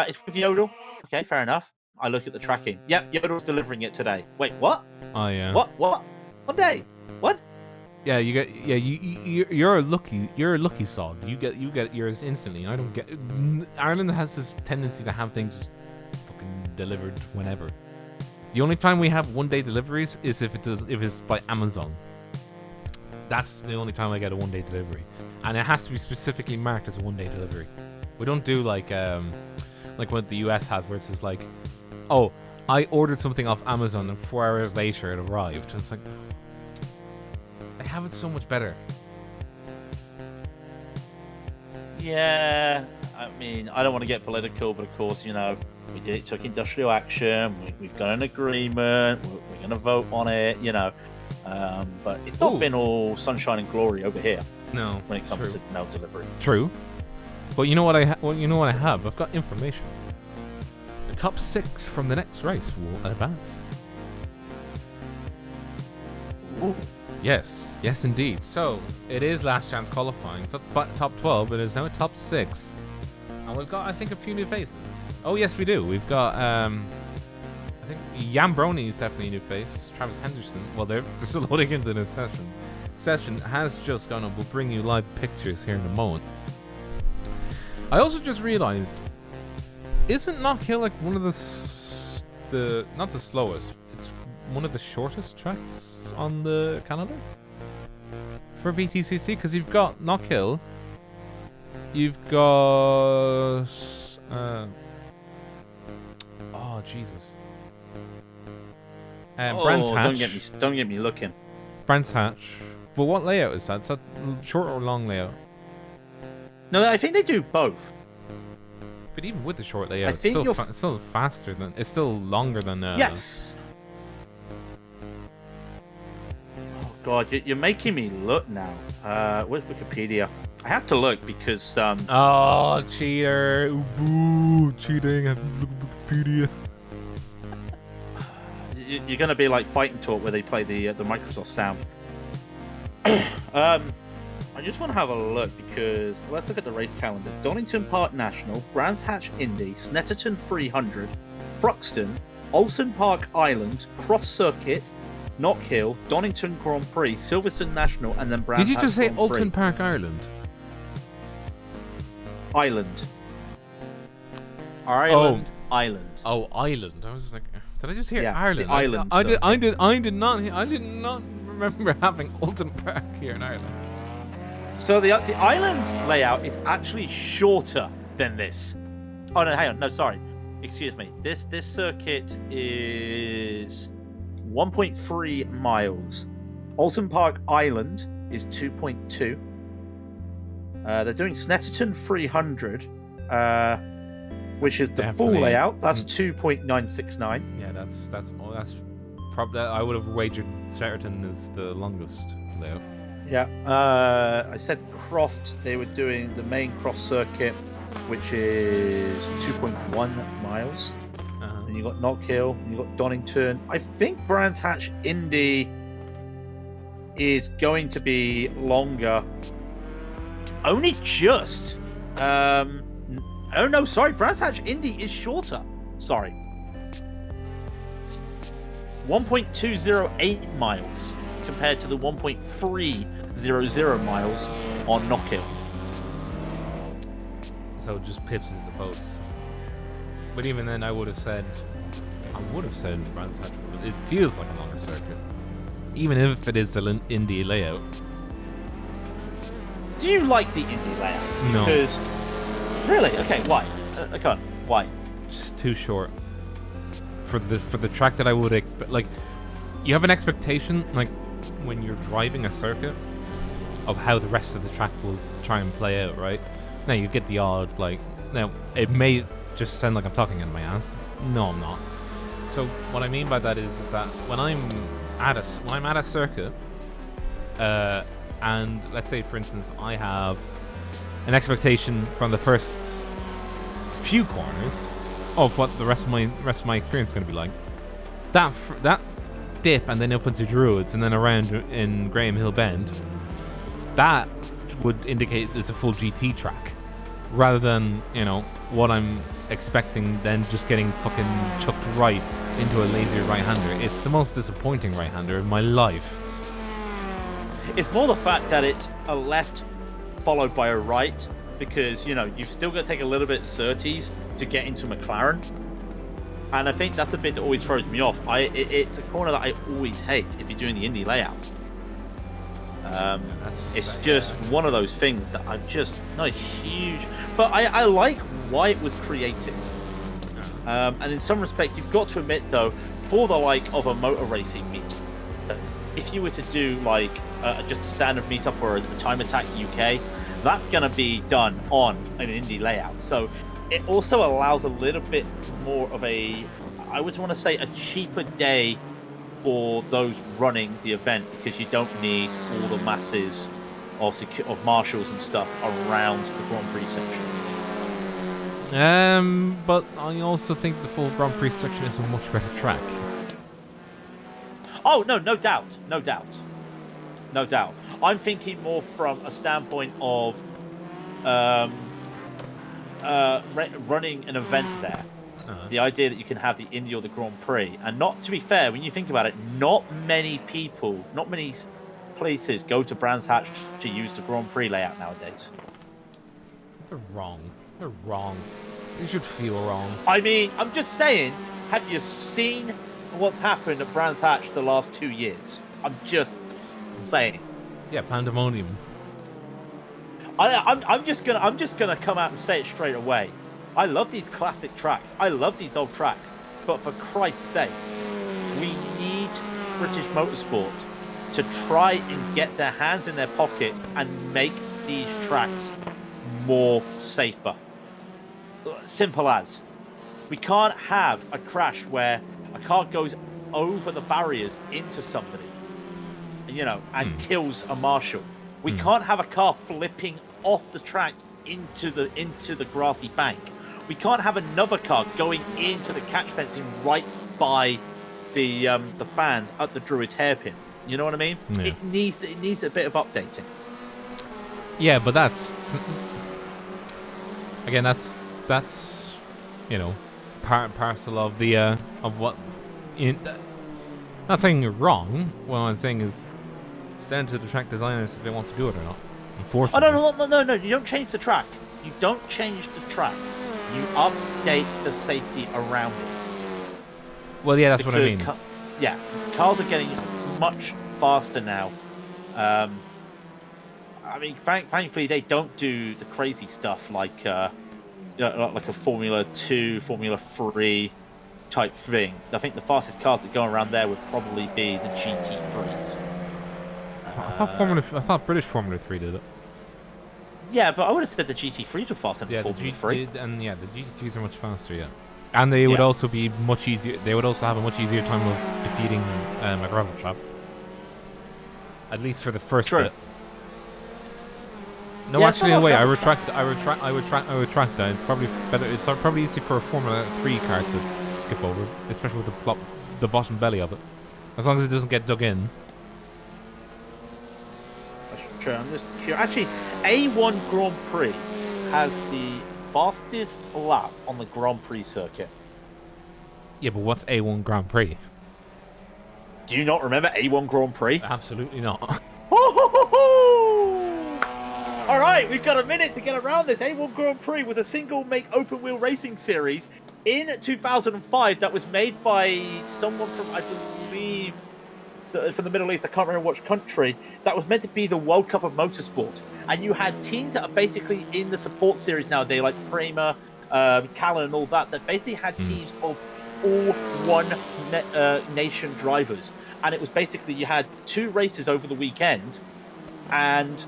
it's with Yodel. Okay, fair enough. I look at the tracking. Yep, Yodel's delivering it today. Wait, what? Oh yeah. What? What day? What? Yeah, you're a lucky sod. You get yours instantly. I don't get. Ireland has this tendency to have things just fucking delivered whenever. The only time we have 1 day deliveries is if it's by Amazon. That's the only time I get a 1 day delivery, and it has to be specifically marked as a 1 day delivery. We don't do like what the US has, where it's just like, oh, I ordered something off Amazon and 4 hours later it arrived. It's like, they have it so much better. Yeah, I mean, I don't want to get political, but of course, we took industrial action. We've got an agreement. We're going to vote on it. But it's not been all sunshine and glory over here. No, when it comes to mail delivery. True, but you know what I have? I've got information. The top 6 from the next race will advance. Ooh. Yes, indeed. So it is last chance qualifying. It's not top 12, but it is now a top 6, and we've got, I think, a few new faces. Oh yes, we do. We've got I think Yambroni is definitely a new face. Travis Henderson. Well, they're still loading into the session. Session has just gone up. We'll bring you live pictures here in a moment. I also just realized, isn't Knockhill like one of the not the slowest? It's one of the shortest tracks on the calendar for VTCC, because you've got Knockhill, you've got oh Jesus, Brands Hatch. Don't get me looking. Brands Hatch. But what layout is that? Is that short or long layout? No, I think they do both. But even with the short layout, it's still faster than. It's still longer than. Yes. Oh God, you're making me look now. Where's Wikipedia? I have to look because. Oh, cheater! Ooh, cheating! I have to look at Wikipedia. You're gonna be like Fighting Talk, where they play the Microsoft sound. I just want to have a look, because let's look at the race calendar. Donington Park National, Brands Hatch Indy, Snetterton 300, Thruxton, Olsen Park Island, Croft Circuit, Knockhill, Donington Grand Prix, Silverstone National, and then Brands Hatch. Did you just say Grand Olsen Prix. Park Ireland? Island. Ireland. Island. Oh, Island. I was just like, did I just hear Ireland? The island. I did not remember having Olsen Park here in Ireland. So the island layout is actually shorter than this. Oh no, hang on, no, sorry, excuse me. This circuit is 1.3 miles. Olsen Park Island is 2.2. They're doing Snetterton 300, which is the Definitely. full layout. That's 2.969. Yeah, that's probably. I would have wagered Snetterton is the longest layout. Yeah, I said Croft. They were doing the main Croft circuit, which is 2.1 miles. Then you got Knockhill, you got Donington. I think Brands Hatch Indy is going to be longer. Only just. Oh no, sorry. Brands Hatch Indy is shorter. Sorry. 1.208 miles compared to the 1.300 miles on Knockhill. So it just pips it to both. But even then, I would have said Brands Hatch. It feels like a longer circuit, even if it is the Indy layout. Do you like the Indy layout? No. Because really, okay, why? Come on, why? Just too short for the track that I would expect. Like, you have an expectation, like when you're driving a circuit, of how the rest of the track will try and play out, right? Now you get the odd, like, now it may just sound like I'm talking in my ass. No, I'm not. So what I mean by that is that when I'm at a circuit, and let's say, for instance, I have an expectation from the first few corners of what the rest of my experience is going to be like. That dip and then up into Druids and then around in Graham Hill Bend, that would indicate it's a full GT track, rather than, you know, what I'm expecting, then just getting fucking chucked right into a lazy right-hander. It's the most disappointing right-hander in my life. It's more the fact that it's a left followed by a right, because, you know, you've still got to take a little bit of surtees to get into McLaren. And I think that's the bit that always throws me off. It's a corner that I always hate if you're doing the Indy layout. It's just one of those things that I'm just not a huge... But I like why it was created. And in some respect, you've got to admit, though, for the like of a motor racing meet, if you were to do like just a standard meetup or a Time Attack UK, that's going to be done on an Indy layout. So it also allows a little bit more of a, I would want to say, a cheaper day for those running the event, because you don't need all the masses of marshals and stuff around the Grand Prix section. But I also think the full Grand Prix section is a much better track. Oh, no doubt. I'm thinking more from a standpoint of running an event there. The idea that you can have the Indy or the Grand Prix. And not, to be fair, when you think about it, not many places go to Brands Hatch to use the Grand Prix layout nowadays. They're wrong. They should feel wrong. I mean, I'm just saying, have you seen what's happened at Brands Hatch the last 2 years? I'm just saying. Yeah, pandemonium. I'm just gonna come out and say it straight away. I love these classic tracks. I love these old tracks. But for Christ's sake, we need British Motorsport to try and get their hands in their pockets and make these tracks more safer. Simple as. We can't have a crash where a car goes over the barriers into somebody, you know, and kills a marshal. We can't have a car flipping off the track into the grassy bank. We can't have another car going into the catch fencing right by the fans at the Druid hairpin. You know what I mean? Yeah. It needs a bit of updating. Yeah, but that's again, that's you know, part and parcel of the of what. Not saying you're wrong. What I'm saying is, it's down to the track designers if they want to do it or not. Unfortunately. Oh no! You don't change the track. You don't change the track. You update the safety around it. Well, yeah, that's what I mean. Cars are getting much faster now. I mean, thankfully, they don't do the crazy stuff like a Formula 2, Formula 3 type thing. I think the fastest cars that go around there would probably be the GT3s. I thought British Formula 3 did it. Yeah, but I would have said the GT3s were faster than Formula 3. The GT3s are much faster, yeah. And they would also be much easier. They would also have a much easier time of defeating a gravel trap. At least for the first bit. No, actually, in a way, I retract that. It's probably better. It's probably easy for a Formula 3 car to skip over, especially with the bottom belly of it, as long as it doesn't get dug in. I'm just curious. Actually, A1 Grand Prix has the fastest lap on the Grand Prix circuit. Yeah, but what's A1 Grand Prix? Do you not remember A1 Grand Prix? Absolutely not. All right, we've got a minute to get around this. A1 Grand Prix was a single-make open-wheel racing series in 2005 that was made by someone from, I believe, from the Middle East. I can't remember which country. That was meant to be the World Cup of Motorsport. And you had teams that are basically in the support series nowadays, like Prema, Callan, and all that basically had teams of all one nation drivers. And it was basically, you had 2 races over the weekend, and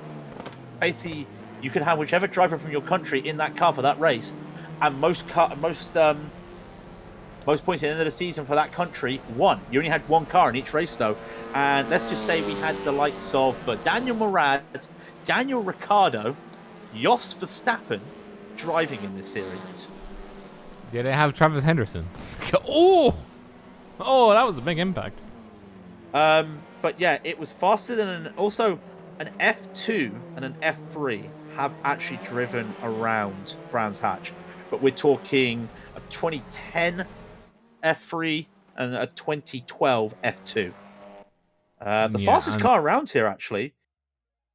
basically you could have whichever driver from your country in that car for that race, and most points at the end of the season for that country won. You only had 1 car in each race though, and let's just say we had the likes of Daniel Morad, Daniel Ricciardo, Jos Verstappen driving in this series. Did they have Travis Henderson? Oh, that was a big impact. But yeah, it was faster than also an F2 and an F3 have actually driven around Brands Hatch, but we're talking a 2010 F3 and a 2012 F2. The fastest car around here, actually,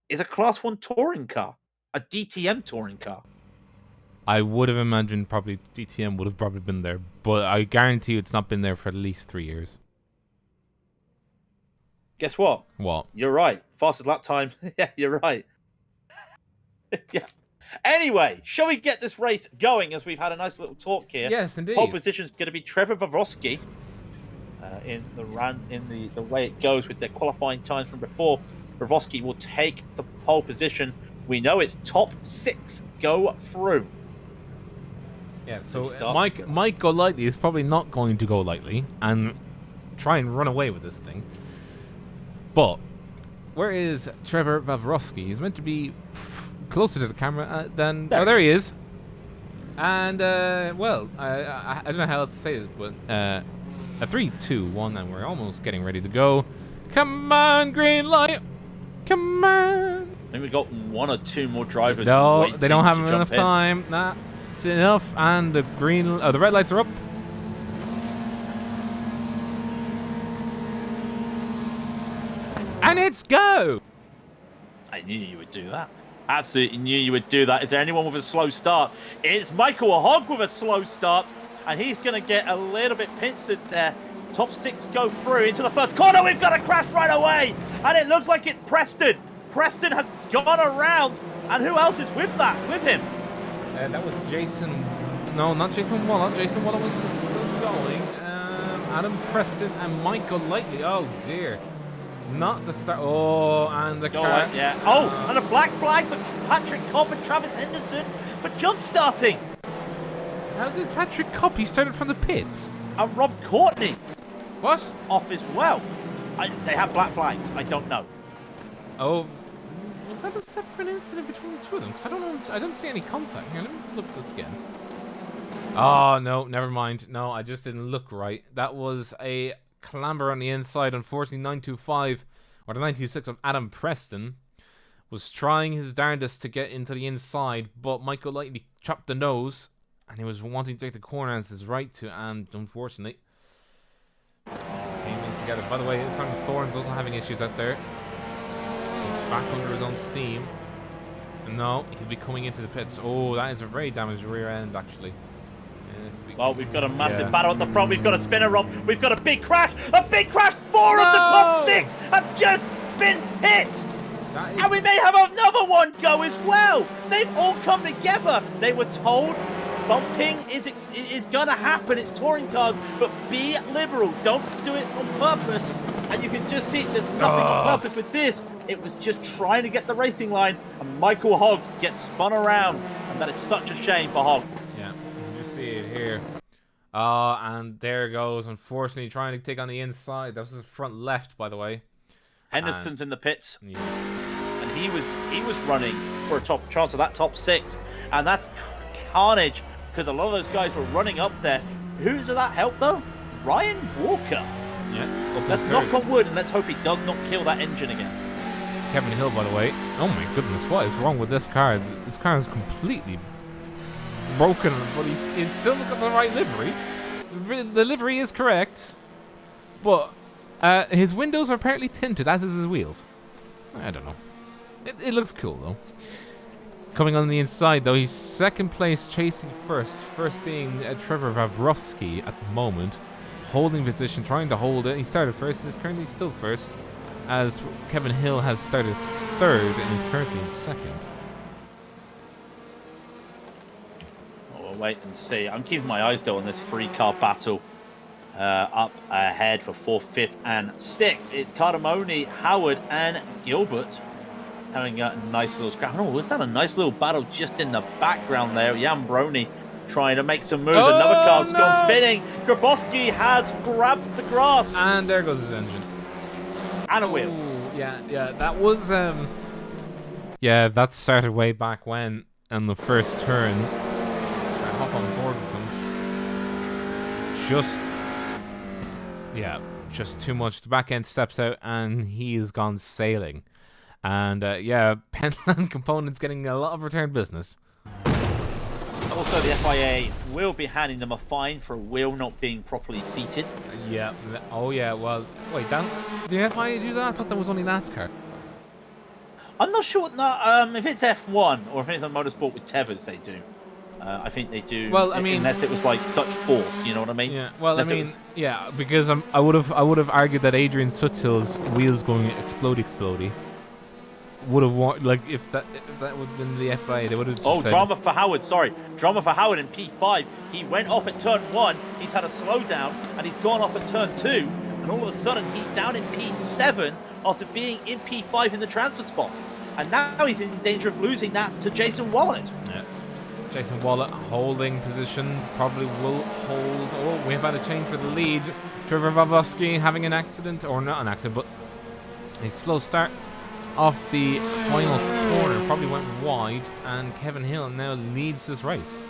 is a Class 1 touring car, a DTM touring car. I would have imagined probably DTM would have probably been there, but I guarantee you it's not been there for at least 3 years. Guess what? What? You're right. Fastest lap time. Yeah, you're right. Yeah. Anyway, shall we get this race going as we've had a nice little talk here? Yes, indeed. Pole position is going to be Trevor Vavrovsky in the way it goes with their qualifying times from before. Vavrovsky will take the pole position. We know it's top 6 go through. Yeah, so Mike Go Lightly is probably not going to go lightly and try and run away with this thing. But where is Trevor Vavrovsky? He's meant to be closer to the camera than... Oh, there he is. And, well, I don't know how else to say this, but a 3, 2, 1, and we're almost getting ready to go. Come on, green light. Come on. I think we've got 1 or 2 more drivers. No, they don't have enough time. Nah, it's enough. And the the red lights are up. And it's go! I knew you would do that. Absolutely knew you would do that. Is there anyone with a slow start? It's Michael Hogg with a slow start, and he's going to get a little bit pinched there. Top 6 go through into the first corner. We've got a crash right away, and it looks like it's Preston. Preston has gone around, and who else is with him? That was Jason. No, not Jason Waller. Jason Waller was still going. Adam Preston and Michael Lightly. Oh dear. Not the start. Oh, and the car. Yeah. Oh, and a black flag for Patrick Cobb and Travis Henderson for jump starting. How did Patrick Cobb? He started from the pits. And Rob Courtney. What? Off as well. They have black flags. I don't know. Oh, was that a separate incident between the two of them? Because I don't know. I don't see any contact. Here, let me look at this again. Oh no, never mind. No, I just didn't look right. That was a clamber on the inside. Unfortunately, 925 or the 926 of Adam Preston was trying his darndest to get into the inside, but Michael Lightly chopped the nose, and he was wanting to take the corner as his right to, and unfortunately came in together. By the way, Simon Thorne's also having issues out there. Back under his own steam. No, he'll be coming into the pits. Oh, that is a very damaged rear end, actually. Well, we've got a massive battle at the front. We've got a spinner romp. We've got a big crash. A big crash. 4 of the top 6 have just been hit. And we may have another one go as well. They've all come together. They were told bumping is going to happen. It's touring cars, but be liberal. Don't do it on purpose. And you can just see there's nothing on purpose with this. It was just trying to get the racing line, and Michael Hogg gets spun around, and that is such a shame for Hogg. Yeah, you can just see it here. And there goes, unfortunately, trying to take on the inside. That was the front left, by the way. Henderson's in the pits. Yeah. And he was running for a top chance of that top 6, and that's carnage because a lot of those guys were running up there. Who does that help though? Ryan Walker. Yeah. Let's knock on wood and let's hope he does not kill that engine again. Kevin Hill, by the way. Oh my goodness, what is wrong with this car? This car is completely broken, but he's still got the right livery. The livery is correct, but his windows are apparently tinted, as is his wheels. I don't know. It looks cool though. Coming on the inside though, he's second place, chasing first. First being Trevor Vavrovsky at the moment, holding position, trying to hold it. He started first, and is currently still first, as Kevin Hill has started third and is currently in second. We'll wait and see. I'm keeping my eyes though on this 3-car battle up ahead for 4th, 5th, and 6th. It's Cardamone, Howard, and Gilbert having a nice little scrap. Oh, was that a nice little battle just in the background there? Yambroni trying to make some moves. Another car's gone spinning. Grabowski has grabbed the grass. And there goes his engine. And a wheel. Ooh, yeah, that was yeah, that started way back when in the first turn. Try to hop on board with him. Just too much. The back end steps out and he has gone sailing. And yeah, Pentland Components getting a lot of return business. Also, the FIA will be handing them a fine for a wheel not being properly seated. Yeah. Oh yeah. Well, wait. Did the FIA do that? I thought that was only NASCAR. I'm not sure if it's F1 or if it's on motorsport with tethers, they do. I think they do. Well, I mean, unless it was like such force, you know what I mean? Yeah. Well, unless I mean, yeah, because I would have argued that Adrian Suttill's wheels going explodey would have like if that would have been the FIA, they would have. Oh, drama for Howard. Sorry, drama for Howard in P5. He went off at turn 1. He's had a slowdown, and he's gone off at turn 2, and all of a sudden he's down in P7 after being in P5 in the transfer spot, and now he's in danger of losing that to Jason Wallet. Yeah. Jason Wallet holding position, probably will hold. Oh, we've had a change for the lead. Trevor Vavosky having an accident, or not an accident, but a slow start off the final corner. Probably went wide, and Kevin Hill now leads this race.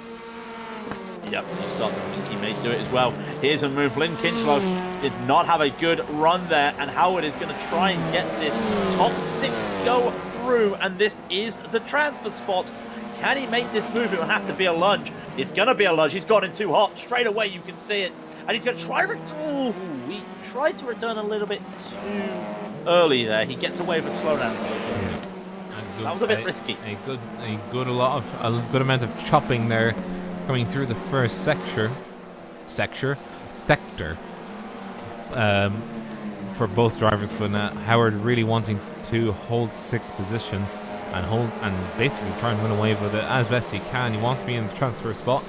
Yep, he started. I think he may do it as well. Here's a move. Lynn Kinchlow did not have a good run there, and Howard is going to try and get this top 6 go through, and this is the transfer spot. Can he make this move? It will have to be a lunge. It's going to be a lunge. He's got in too hot. Straight away, you can see it. And he's going to try he tried to return a little bit too early there. He gets away with a slowdown. That was a bit risky. A good amount of chopping there, coming through the first sector, for both drivers. But Howard really wanting to hold 6th position and basically try and win away with it as best he can. He wants to be in the transfer spot,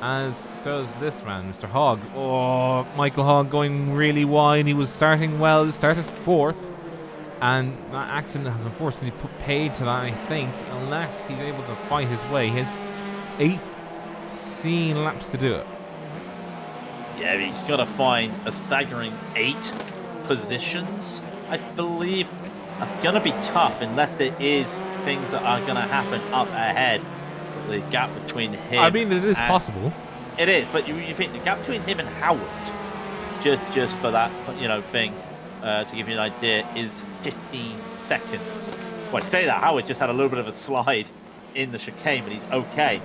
as does this man, Mr. Hogg. Oh, Michael Hogg going really wide. He was starting well. He started 4th, and that accident has unfortunately put paid to that, I think, unless he's able to fight his way. He has 18 laps to do it. Yeah, he's got to find a staggering 8 positions, I believe. That's going to be tough unless there is things that are going to happen up ahead. The gap between him. I mean, it is possible. It is, but you think the gap between him and Howard, just for that thing, to give you an idea, is 15 seconds. Well, I say that Howard just had a little bit of a slide in the chicane, but he's okay.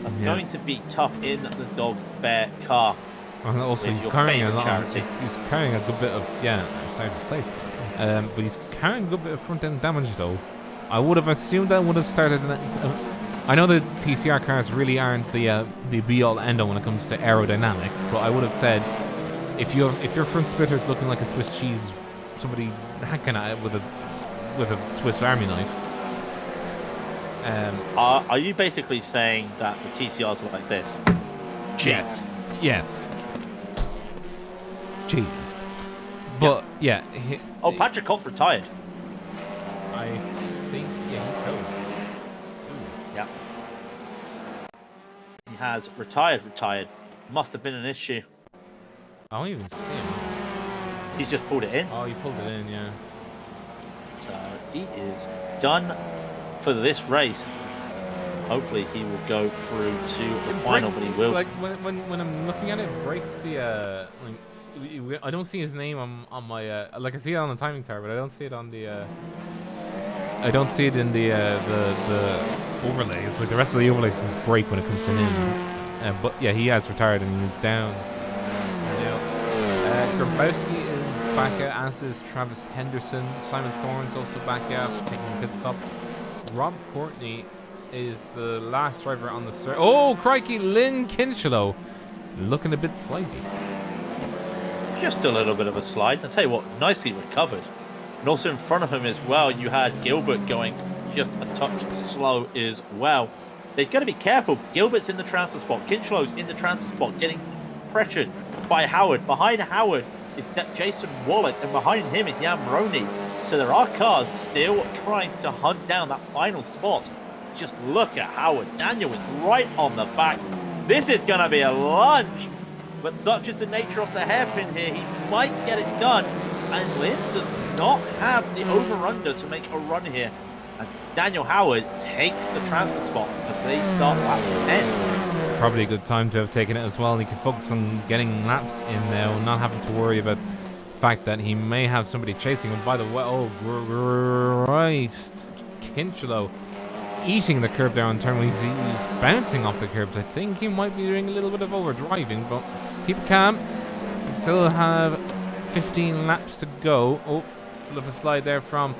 That's going to be tough in the dog bear car. And also, he's carrying a lot. He's carrying a good bit of outside his place. But he's carrying a good bit of front end damage though. I would have assumed that would have started. I know the TCR cars really aren't the be all end all when it comes to aerodynamics, but I would have said if your front splitter's looking like a Swiss cheese, somebody hacking at it with a Swiss Army knife. Are you basically saying that the TCRs are like this? Cheese. Yes. Cheese. But yeah. Patrick Holt retired. I think he told. Yeah. He has retired. Must have been an issue. I don't even see him. He's just pulled it in. Oh, he pulled it in, yeah. So he is done for this race. Hopefully he will go through to the final, but he will. Like when I'm looking at it, it breaks the I don't see his name on my like I see it on the timing tower, but I don't see it on the I don't see it in the overlays. Like the rest of the overlays break when it comes to him. But yeah, he has retired and he's down. Grabowski is back out, as is Travis Henderson. Simon Thorne's also back out, taking a pit stop. Rob Courtney is the last driver on the circuit. Oh, crikey, Lynn Kinchlow looking a bit slidey. Just a little bit of a slide. I'll tell you what, nicely recovered. And also in front of him as well, you had Gilbert going just a touch slow as well. They've got to be careful. Gilbert's in the transfer spot. Kinchlow's in the transfer spot, getting pressured by Howard. Behind Howard is Jason Wallet, and behind him is Jan Roney. So there are cars still trying to hunt down that final spot. Just look at Howard. Daniel is right on the back. This is going to be a lunge. But such is the nature of the hairpin here, he might get it done. And Lynn does not have the over-under to make a run here. And Daniel Howard takes the transfer spot as they start lap 10. Probably a good time to have taken it as well. He can focus on getting laps in now, not having to worry about fact that he may have somebody chasing him. By the way, oh Christ, Kinchelo eating the curb there on turn one. He's bouncing off the curbs. I think he might be doing a little bit of overdriving, but just keep it calm. We still have 15 laps to go. Oh, a little slide there from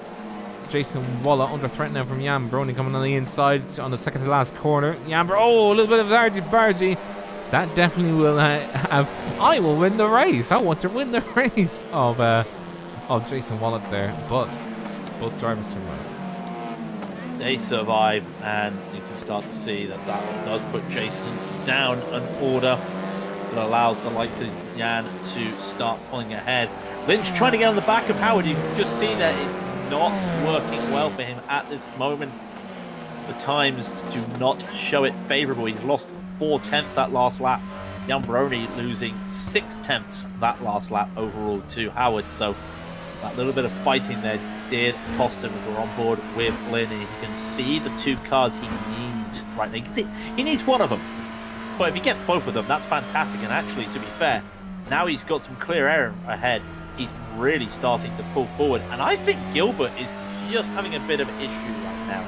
Jason Waller, under threat now from Jan Brony coming on the inside on the second to last corner. Oh, a little bit of argy-bargy. That definitely will have... I will win the race. I want to win the race of Jason Waller there, but both drivers survive. They survive, and you can start to see that does put Jason down an order that allows the likes of Jan to start pulling ahead. Lynch trying to get on the back of Howard. You can just see that it's not working well for him at this moment. The times do not show it favourable. He's lost 4/10 that last lap. Jan Brony losing 6/10 that last lap overall to Howard. So that little bit of fighting there did cost him. We're on board with Lynn, and you can see the two cars he needs right now. You can see he needs one of them, but if you get both of them, that's fantastic. And actually, to be fair, now he's got some clear air ahead. He's really starting to pull forward, and I think Gilbert is just having a bit of an issue right now.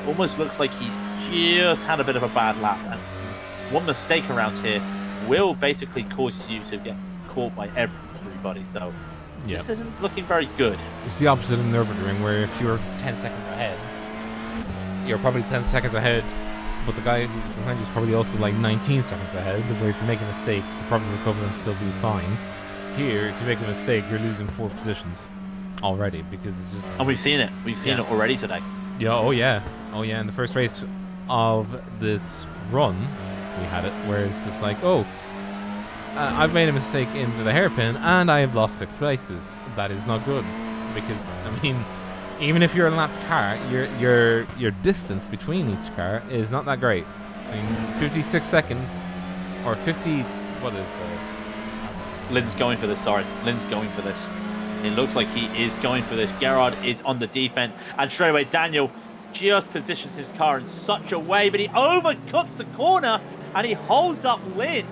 It almost looks like he's just had a bit of a bad lap, and one mistake around here will basically cause you to get caught by everybody. So this isn't looking very good. It's the opposite of Nürburgring, where if you're 10 seconds ahead, you're probably 10 seconds ahead, but the guy behind you is probably also like 19 seconds ahead, where if you make a mistake, you'll probably recover and still be fine. Here, if you make a mistake, you're losing 4 positions already, because it's just... And we've seen it. We've seen it already today. Yeah, oh yeah. In the first race of this run, we had it, where it's just like, I've made a mistake into the hairpin, and I have lost 6 places. That is not good, because, I mean, even if you're a lapped car, your distance between each car is not that great. I mean, 56 seconds, or 50... What is the... Lynn's going for this, Lynn's going for this. It looks like he is going for this. Gerard is on the defense, and straight away Daniel just positions his car in such a way, but he overcooks the corner, and he holds up Lynn.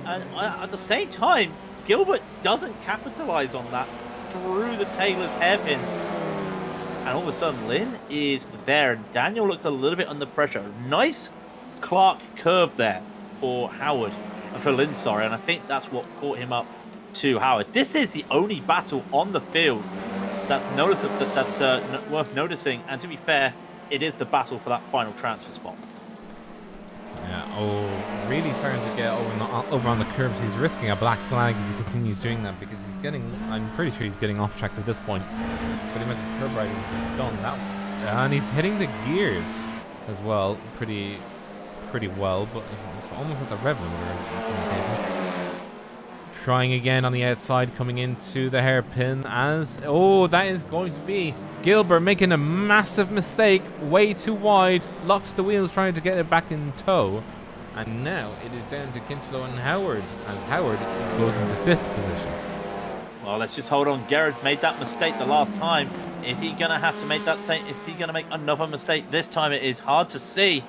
And at the same time, Gilbert doesn't capitalize on that through the Taylor's hairpin. And all of a sudden, Lynn is there, and Daniel looks a little bit under pressure. Nice Clark curve there for Howard. For Lynn, and I think that's what caught him up to Howard. This is the only battle on the field that's worth noticing, and to be fair, it is the battle for that final transfer spot. Yeah, really starting to get over on the curbs. He's risking a black flag if he continues doing that, because he's getting, I'm pretty sure he's getting off tracks at this point. But he mentioned curb riding, he's done that one. And he's hitting the gears as well, pretty well, but it's almost at the rev limiter in some occasions. Trying again on the outside, coming into the hairpin as... that is going to be Gilbert making a massive mistake, way too wide, locks the wheels trying to get it back in tow. And now it is down to Kinchelo and Howard, as Howard goes into 5th position. Well, let's just hold on. Gerard made that mistake the last time. Is he going to have to make that same... Is he going to make another mistake this time? It is hard to see.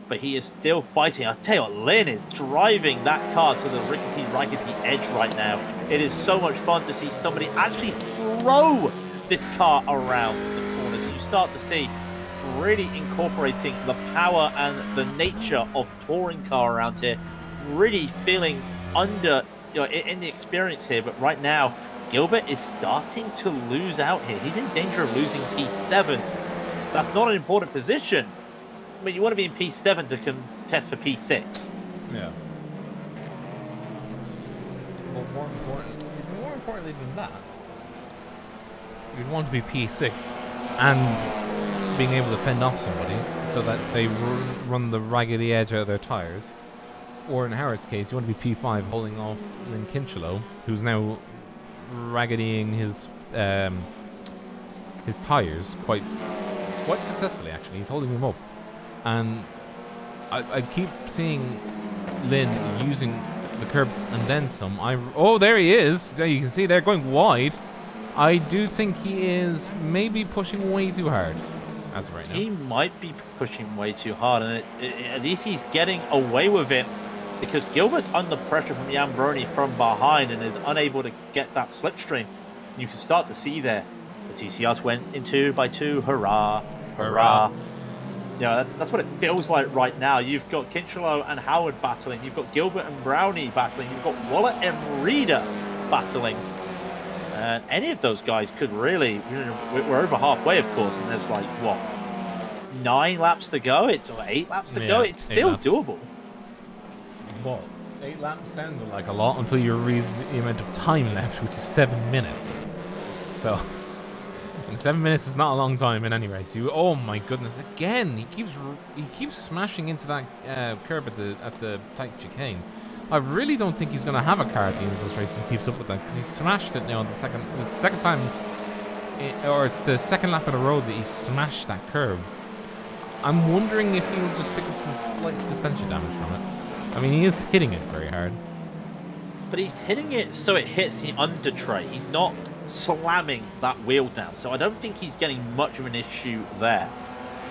But he is still fighting. I'll tell you what, Lynn is driving that car to the rickety edge right now. It is so much fun to see somebody actually throw this car around the corners. You start to see really incorporating the power and the nature of touring car around here. Really feeling under, in the experience here. But right now, Gilbert is starting to lose out here. He's in danger of losing P7. That's not an important position. I mean, you want to be in P7 to contest for P6. Yeah. Well, more importantly than that, you'd want to be P6 and being able to fend off somebody so that they run the raggedy edge out of their tires. Or in Howard's case, you want to be P5 holding off Lynn Kinchelo, who's now raggedying his tires quite successfully. Actually, he's holding them up. And I keep seeing Lynn using the curbs and then some. There he is. You can see they're going wide. I do think he is maybe pushing way too hard as of right now. He might be pushing way too hard, and at least he's getting away with it because Gilbert's under pressure from Lambroni from behind and is unable to get that slipstream. You can start to see there the TCRs went in 2 by 2. Hurrah! Hurrah! Yeah, that's what it feels like right now. You've got Kinchelow and Howard battling. You've got Gilbert and Brownie battling. You've got Waller and Reeder battling. And any of those guys could really... we're over halfway, of course, and there's like, what, 9 laps to go? Or 8 laps to go? It's still doable. Well, 8 laps sounds like a lot until you read the amount of time left, which is 7 minutes. So, and 7 minutes is not a long time in any race. Oh my goodness! Again, he keeps smashing into that curb at the tight chicane. I really don't think he's going to have a car at the end of this race if he keeps up with that, because he smashed it now the second time, or it's the second lap in a row that he smashed that curb. I'm wondering if he'll just pick up some slight suspension damage from it. I mean, he is hitting it very hard. But he's hitting it so it hits the under tray. He's not slamming that wheel down. So I don't think he's getting much of an issue there.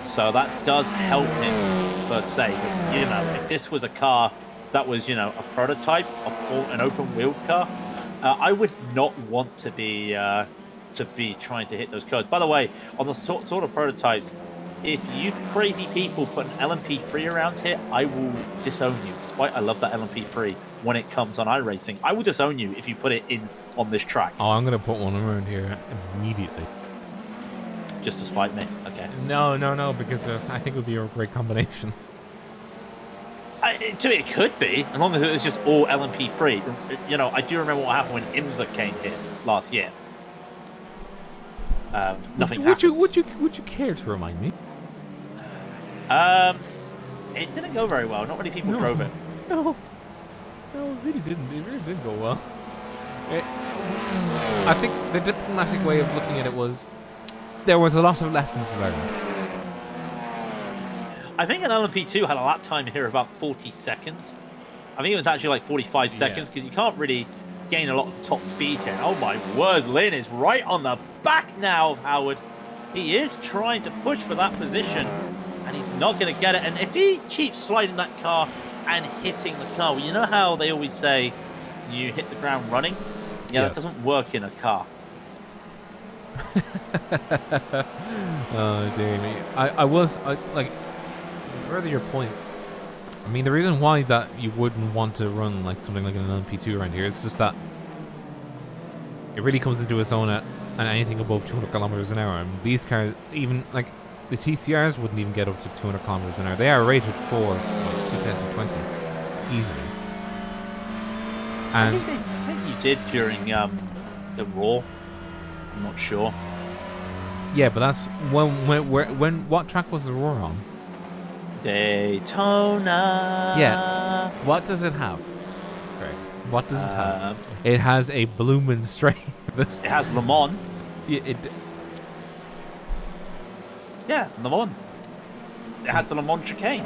So that does help him, per se. But, you know, if this was a car that was, you know, a prototype, an open-wheeled car, I would not want to be trying to hit those curves. By the way, on the sort of prototypes, if you crazy people put an LMP3 around here, I will disown you. Despite I love that LMP3 when it comes on iRacing, I will disown you if you put it in on this track. Oh, I'm going to put one around here immediately. Just to spite me? Okay. No, because I think it would be a great combination. It could be, as long as it was just all LMP3. You know, I do remember what happened when IMSA came here last year. Nothing happened. Would you care to remind me? It didn't go very well. Not many people drove it. No, it really didn't. It really didn't go well. I think the diplomatic way of looking at it was there was a lot of lessons learned. I think an LMP2 had a lap time here about 40 seconds. I think it was actually like 45 seconds because you can't really gain a lot of top speed here. Oh my word, Lynn is right on the back now of Howard. He is trying to push for that position and he's not going to get it. And if he keeps sliding that car and hitting the car, well, you know how they always say you hit the ground running? Yeah, that doesn't work in a car. Oh, dear me. I like, further your point, I mean, the reason why that you wouldn't want to run like something like an LMP2 around here is just that it really comes into its own at anything above 200 kilometers an hour. And these cars, even like the TCRs, wouldn't even get up to 200 kilometers an hour. They are rated for like 210 to 20 easily. And I think you did during the Raw. I'm not sure. Yeah, but that's when what track was the Roar on? Daytona. Yeah. What does it have? Greg? What does it have? It has a bloomin' straight. It has Le Mans. Yeah, Le Mans. It has the Le Mans chicane.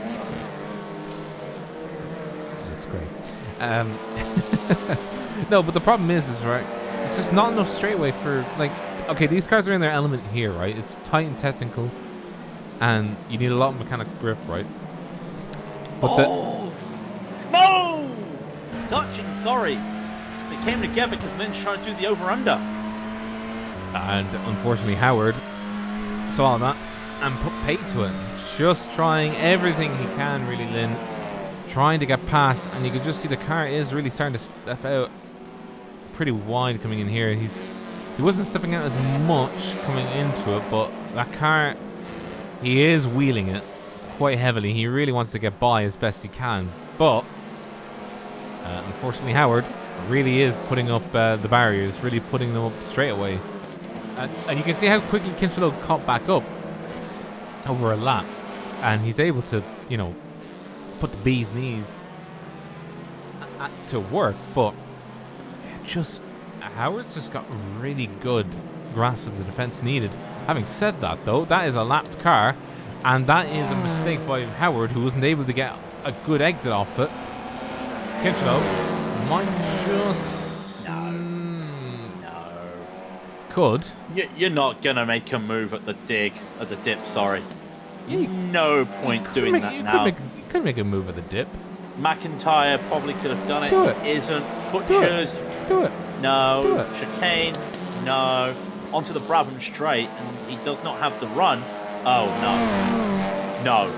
It's a disgrace. No, but the problem is right, it's just not enough straightaway for, like, okay, these cars are in their element here, right? It's tight and technical, and you need a lot of mechanical grip, right? But no! Touching, sorry. They came together because Lynn's trying to do the over-under. And unfortunately, Howard saw that and put paid to it. Just trying everything he can, really, Lynn. Trying to get past, and you can just see the car is really starting to step out pretty wide coming in here. He wasn't stepping out as much coming into it, but that car, he is wheeling it quite heavily. He really wants to get by as best he can, but unfortunately Howard really is putting up the barriers, really putting them up straight away. And you can see how quickly Kinchelow caught back up over a lap, and he's able to, you know, put the bee's knees to work, but Howard's just got really good grasp of the defense needed. Having said that, though, that is a lapped car, and that is a mistake by Howard, who wasn't able to get a good exit off it. Kinchelow might just... No. Could. You're not going to make a move at the dip, sorry. No point doing that now. You could make a move at the dip. McIntyre probably could have done it. Do it. He isn't. Do Butchers. it. Do it. No. Do it. Chicane. No. Onto the Brabham straight, and he does not have to run. Oh, no. No.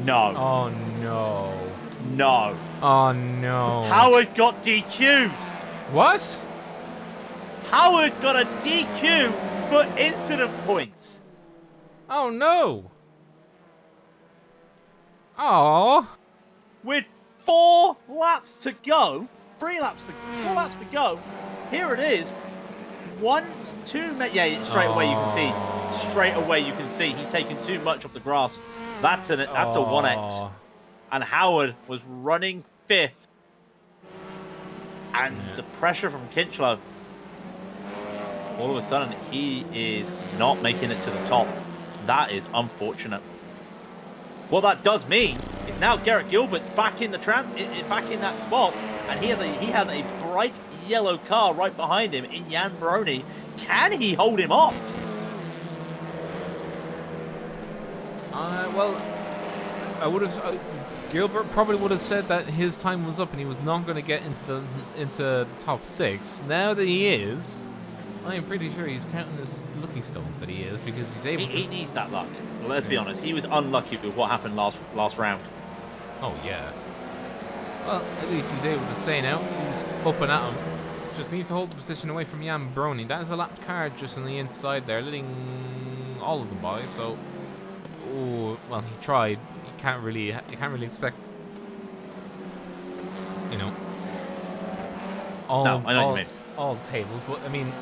No. Oh, no. No. Oh, no. Howard got DQ'd. What? Howard got a DQ for incident points. Oh, no. Oh. With 4 laps to go, 4 laps to go. Here it is. 1, 2, yeah, straight away you can see. Straight away you can see he's taken too much off the grass. That's a 1x. And Howard was running 5th. And the pressure from Kinchlow. All of a sudden, he is not making it to the top. That is unfortunate. What that does mean is now Garrett Gilbert's back in back in that spot, and he had a bright yellow car right behind him in Jan Brony. Can he hold him off? Well, I would have. Gilbert probably would have said that his time was up and he was not going to get into the top 6. Now that he is, I am pretty sure he's counting his lucky stones that he is, because he's able to. He needs that luck. Well, let's be honest. He was unlucky with what happened last round. Oh yeah. Well, at least he's able to stay now. He's up and at him. Just needs to hold the position away from Jan Brony. That is a lapped car just on the inside there, letting all of them by. So, oh well, he tried. You can't really expect, you know, all, no, I know what you mean. All tables, but I mean,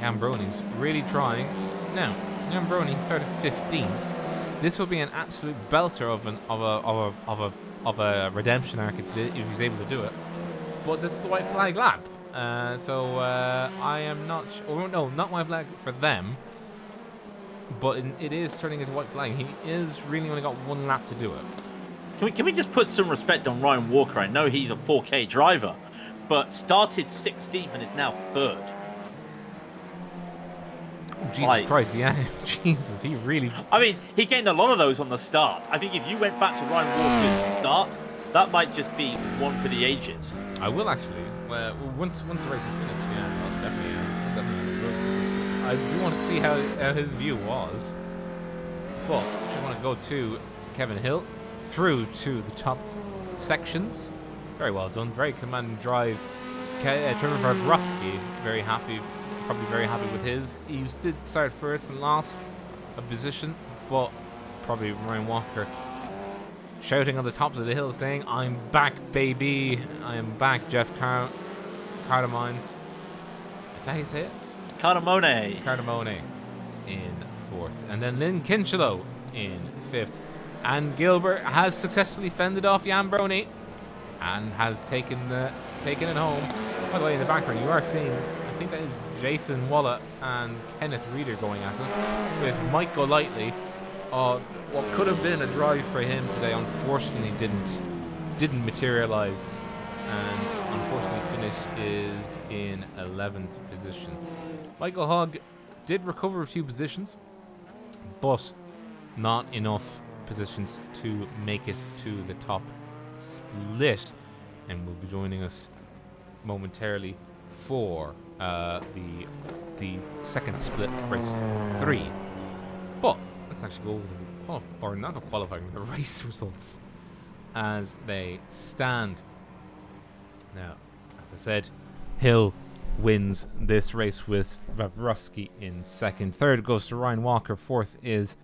Jan Brony's really trying. Now, Jan Brony started 15th. This will be an absolute belter of a redemption arc if he's able to do it. But this is the white flag lap, so I am not. No, not white flag for them. But it is turning into white flag. He is really only got 1 lap to do it. Can we just put some respect on Ryan Walker? I know he's a 4K driver, but started 16th and is now 3rd. Oh, Jesus Christ, yeah. Jesus, he really... I mean, he gained a lot of those on the start. I think if you went back to Ryan Walker's start, that might just be one for the ages. I will actually. Well, once the race is finished, yeah, I'll definitely I do want to see how his view was. But I just want to go to Kevin Hill through to the top sections. Very well done. Very commanding drive. Trevor Varbrowski, very happy. Probably very happy with his. He did start first and lost a position, but probably Ryan Walker shouting on the tops of the hill saying, "I'm back, baby. I am back, Jeff Cardamone." Is that how you say it? Cardamone in 4th. And then Lynn Kinchlow in 5th. And Gilbert has successfully fended off Jan Brony and has taken it home. By the way, in the background, you are seeing, I think that is Jason Wallach and Kenneth Reeder going at it, with Mike Golightly. What could have been a drive for him today, unfortunately didn't materialize, and unfortunately finished is in 11th position. Michael Hogg did recover a few positions, but not enough positions to make it to the top split, and will be joining us momentarily for the second split, race 3. But let's actually go over not the qualifying, the race results as they stand. Now, as I said, Hill wins this race with Varbrowski in 2nd. 3rd goes to Ryan Walker. 4th is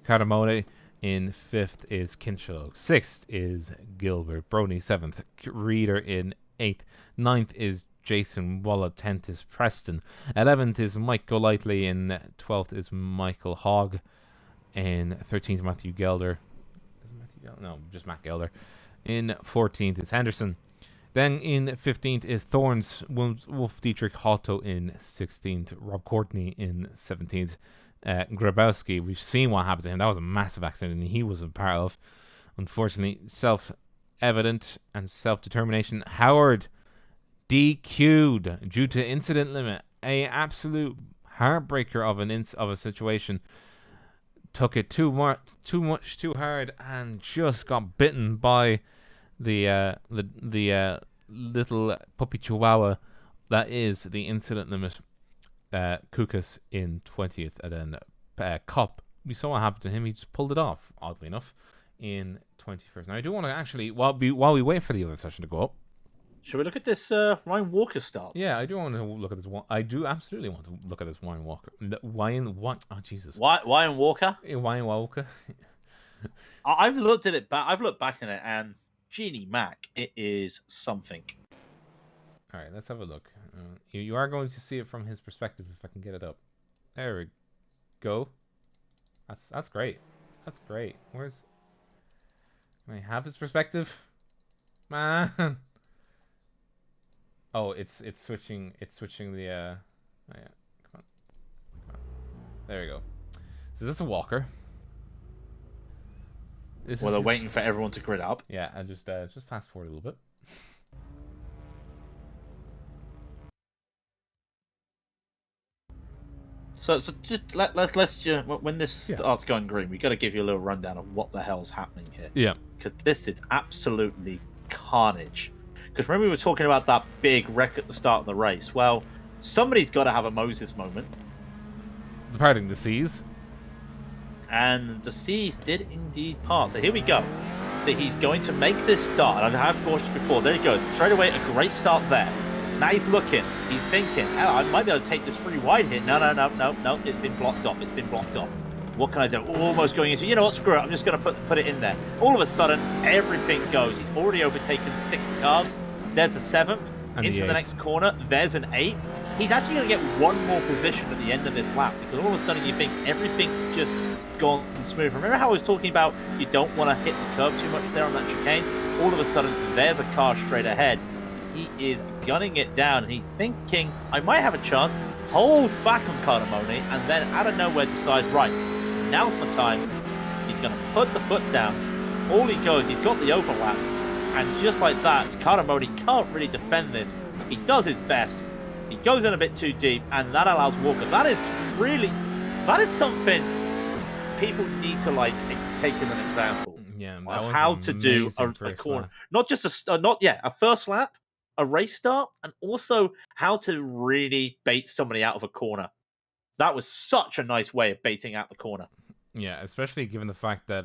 Cardamone. In 5th is Kinchlow. 6th is Gilbert Brony. 7th, Reeder in 8th. 9th is Jason Wallach. 10th is Preston. 11th is Mike Golightly. In 12th is Michael Hogg. In 13th, Matthew Gelder. Is it Matthew Gelder? No, just Matt Gelder. In 14th is Henderson. Then in 15th is Thorns, Wolf Dietrich Hotto in 16th, Rob Courtney in 17th, Grabowski. We've seen what happened to him. That was a massive accident and he was a part of. Unfortunately, self-evident and self-determination. Howard DQ'd due to incident limit. A absolute heartbreaker of a situation. took it too much too hard and just got bitten by the little puppy chihuahua that is the incident limit Kukas in 20th, and then Cop. We saw what happened to him. He just pulled it off, oddly enough, in 21st. Now I do want to actually, while we wait for the other session to go up, should we look at this Ryan Walker start? yeah, I do want to look at this one. I do absolutely want to look at this Ryan Walker. Ryan what? Oh Jesus! Ryan Walker. Ryan Walker. I've looked at it back. I've looked back at it, and Genie Mac, it is something. All right, let's have a look. You are going to see it from his perspective if I can get it up. There we go. That's great. That's great. Where's? Can I have his perspective? Man. Oh, it's switching. It's switching the. Oh yeah, come on. There we go. So this is a walker. Well, they're waiting for everyone to grid up. Yeah, and just fast forward a little bit. So just let's just, when this starts going green, we got to give you a little rundown of what the hell's happening here. Yeah. Because this is absolutely carnage. Because remember we were talking about that big wreck at the start of the race. Well, somebody's got to have a Moses moment. Parting the seas. And the seas did indeed part. So here we go. So he's going to make this start. I have cautioned before. There he goes. Straight away, a great start there. Now he's looking. He's thinking, oh, I might be able to take this free wide here. No. It's been blocked off. It's been blocked off. What can I do? Almost going into, you know what, screw it. I'm just going to put it in there. All of a sudden, everything goes. He's already overtaken 6 cars. There's a 7th. And into the next corner, there's an 8th. He's actually going to get one more position at the end of this lap, because all of a sudden you think everything's just gone smooth. Remember how I was talking about you don't want to hit the curb too much there on that chicane? All of a sudden, there's a car straight ahead. He is gunning it down, and he's thinking, I might have a chance. Holds back on Cardamone, and then out of nowhere decides, right, now's my time. He's going to put the foot down. All he goes, he's got the overlap. And just like that, Cardamone can't really defend this. He does his best. He goes in a bit too deep, and that allows Walker. That is something people need to take as an example. Yeah, of how to do a corner, not just a first lap, a race start, and also how to really bait somebody out of a corner. That was such a nice way of baiting out the corner. Yeah, especially given the fact that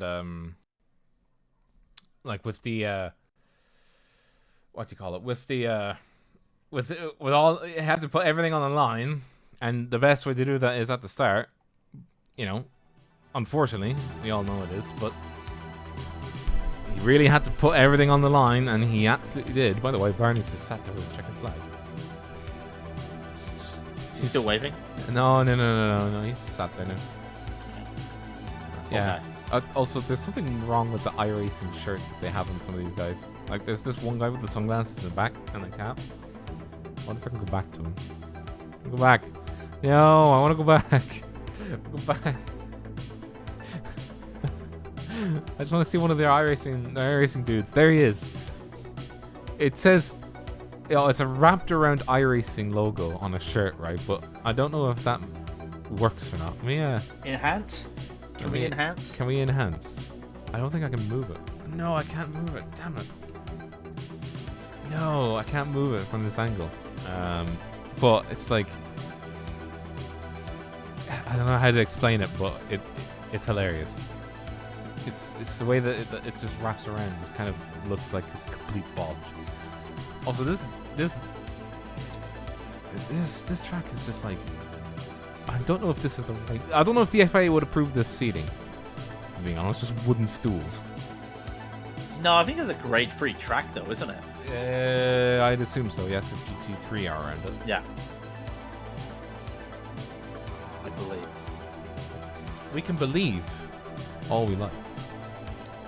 like with the what do you call it? With the with all, you have to put everything on the line, and the best way to do that is at the start. You know, unfortunately, we all know it is, but he really had to put everything on the line, and he absolutely did. By the way, Barney's just sat there with his checkered flag. He's still waving? No. He's just sat there now. Yeah. Okay. Also, there's something wrong with the iRacing shirt that they have on some of these guys. Like, there's this one guy with the sunglasses in the back and the cap. I wonder if I can go back to him. Go back. No, I want to go back. Go back. I just want to see one of their iRacing dudes. There he is. It says, it's a wrapped around iRacing logo on a shirt, right? But I don't know if that works or not. Can we enhance? Can we enhance? Can we enhance? I don't think I can move it. No, I can't move it. Damn it. No, I can't move it from this angle. But it's like, I don't know how to explain it, but it's hilarious. It's the way that it just wraps around. It just kind of looks like a complete bodge. Also, this track is just like, I don't know if this is the right. I don't know if the FIA would approve this seating. I'm being honest, just wooden stools. No, I think it's a grade 3 track, though, isn't it? I'd assume so. Yes, if GT3 are around it. Yeah. I believe. We can believe all we like.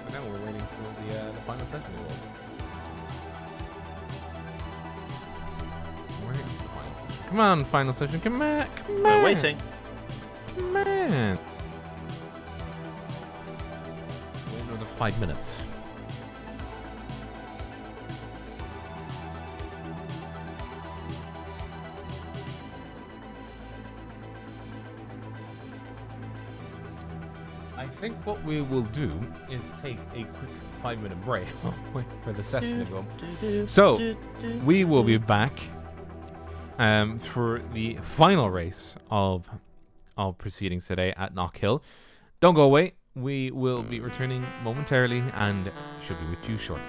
But now we're waiting for the final session. Come on, final session. Come on. We're waiting. Come on. Wait another 5 minutes. I think what we will do is take a quick 5-minute break. Wait for the session to go. So we will be back for the final race of proceedings today at Knockhill. Don't go away. We will be returning momentarily and should be with you shortly.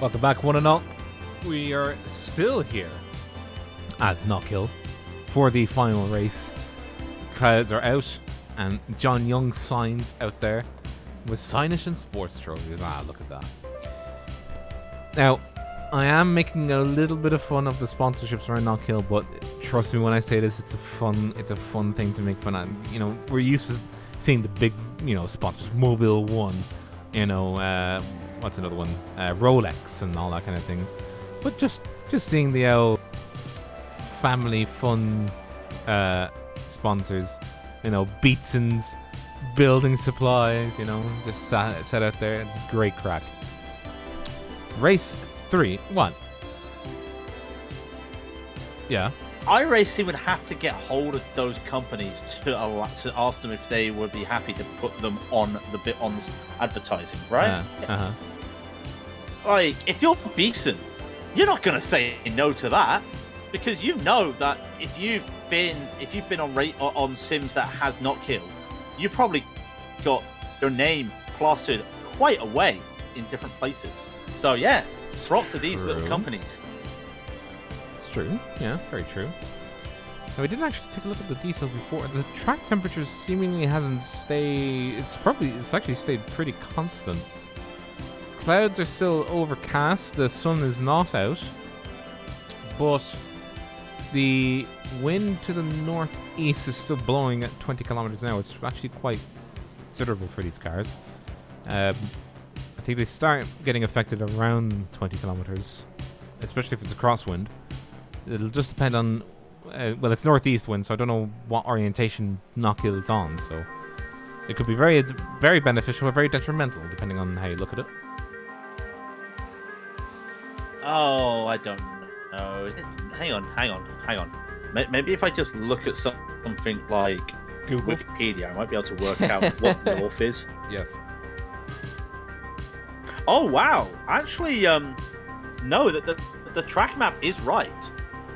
Welcome back, one and all. We are still here at Knockhill for the final race. Clouds are out, and John Young signs out there with signage and sports trophies. Look at that. Now, I am making a little bit of fun of the sponsorships around Knockhill, but trust me when I say this, it's a fun thing to make fun of. You know, we're used to seeing the big, sponsors, Mobile One, what's another one? Rolex and all that kind of thing. But just seeing the family fun sponsors, Beatson's building supplies, just set out there. It's great crack. Race 3. What? Yeah. iRacing would have to get hold of those companies to ask them if they would be happy to put them on advertising, right? Like, if you're Beeson, you're not going to say no to that, because you know that if you've been on sims that has Knockhill, you probably got your name plastered quite a way in different places. So yeah, props to these little companies. It's true. Yeah, very true. Now, we didn't actually take a look at the details before. The track temperature seemingly hasn't stayed. It's actually stayed pretty constant. Clouds are still overcast. The sun is not out, but the wind to the northeast is still blowing at 20 kilometers an hour. It's actually quite considerable for these cars. I think they start getting affected around 20 kilometers, especially if it's a crosswind. It'll just depend on, it's northeast wind, so I don't know what orientation Knockhill is on, so it could be very, very beneficial or very detrimental, depending on how you look at it. Oh, I don't know. Hang on. Maybe if I just look at something like Google? Wikipedia, I might be able to work out what north is. Yes. Oh wow! Actually, no, the track map is right.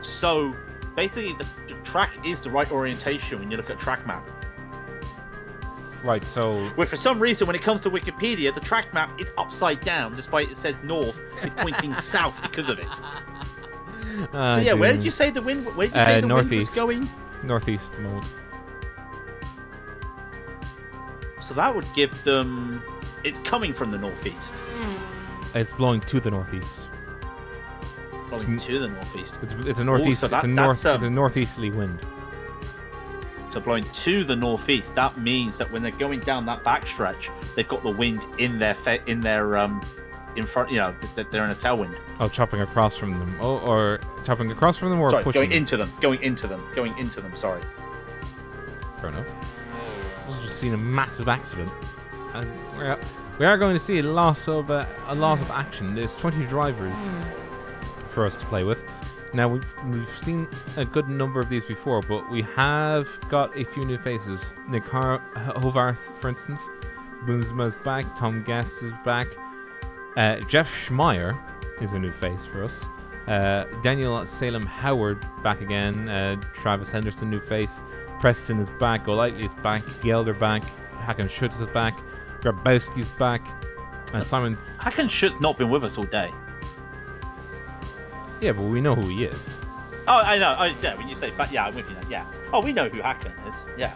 So basically, the track is the right orientation when you look at track map. Right. So. Where for some reason, when it comes to Wikipedia, the track map is upside down, despite it says north. It's pointing south because of it. So yeah, where did you say the wind? Where did you say the wind was going? Northeast mode. So that would give them. It's coming from the northeast. It's blowing to the northeast. Blowing to the northeast. It's a northeast. So it's a northeasterly wind. So blowing to the northeast. That means that when they're going down that backstretch, they've got the wind in their in front. That they're in a tailwind. Oh, chopping across from them. Oh, or chopping across from them, or pushing. Going into them. Sorry. Fair enough. I've just seen a massive accident. And we are going to see a lot of action. There's 20 drivers for us to play with. Now we've seen a good number of these before, but we have got a few new faces. Nick Hovarth, for instance, Boomsma's back. Tom Guest is back. Jeff Schmeier is a new face for us. Daniel Salem Howard back again. Travis Henderson, new face. Preston is back. Golightly is back. Gelder back. Hakan Schutz is back. Grabowski's back. Simon. Hakan Schutz not been with us all day. Yeah, but we know who he is. Oh, I know. Oh, yeah, when you say, but yeah, I'm with you now. Yeah. Oh, we know who Hakan is. Yeah.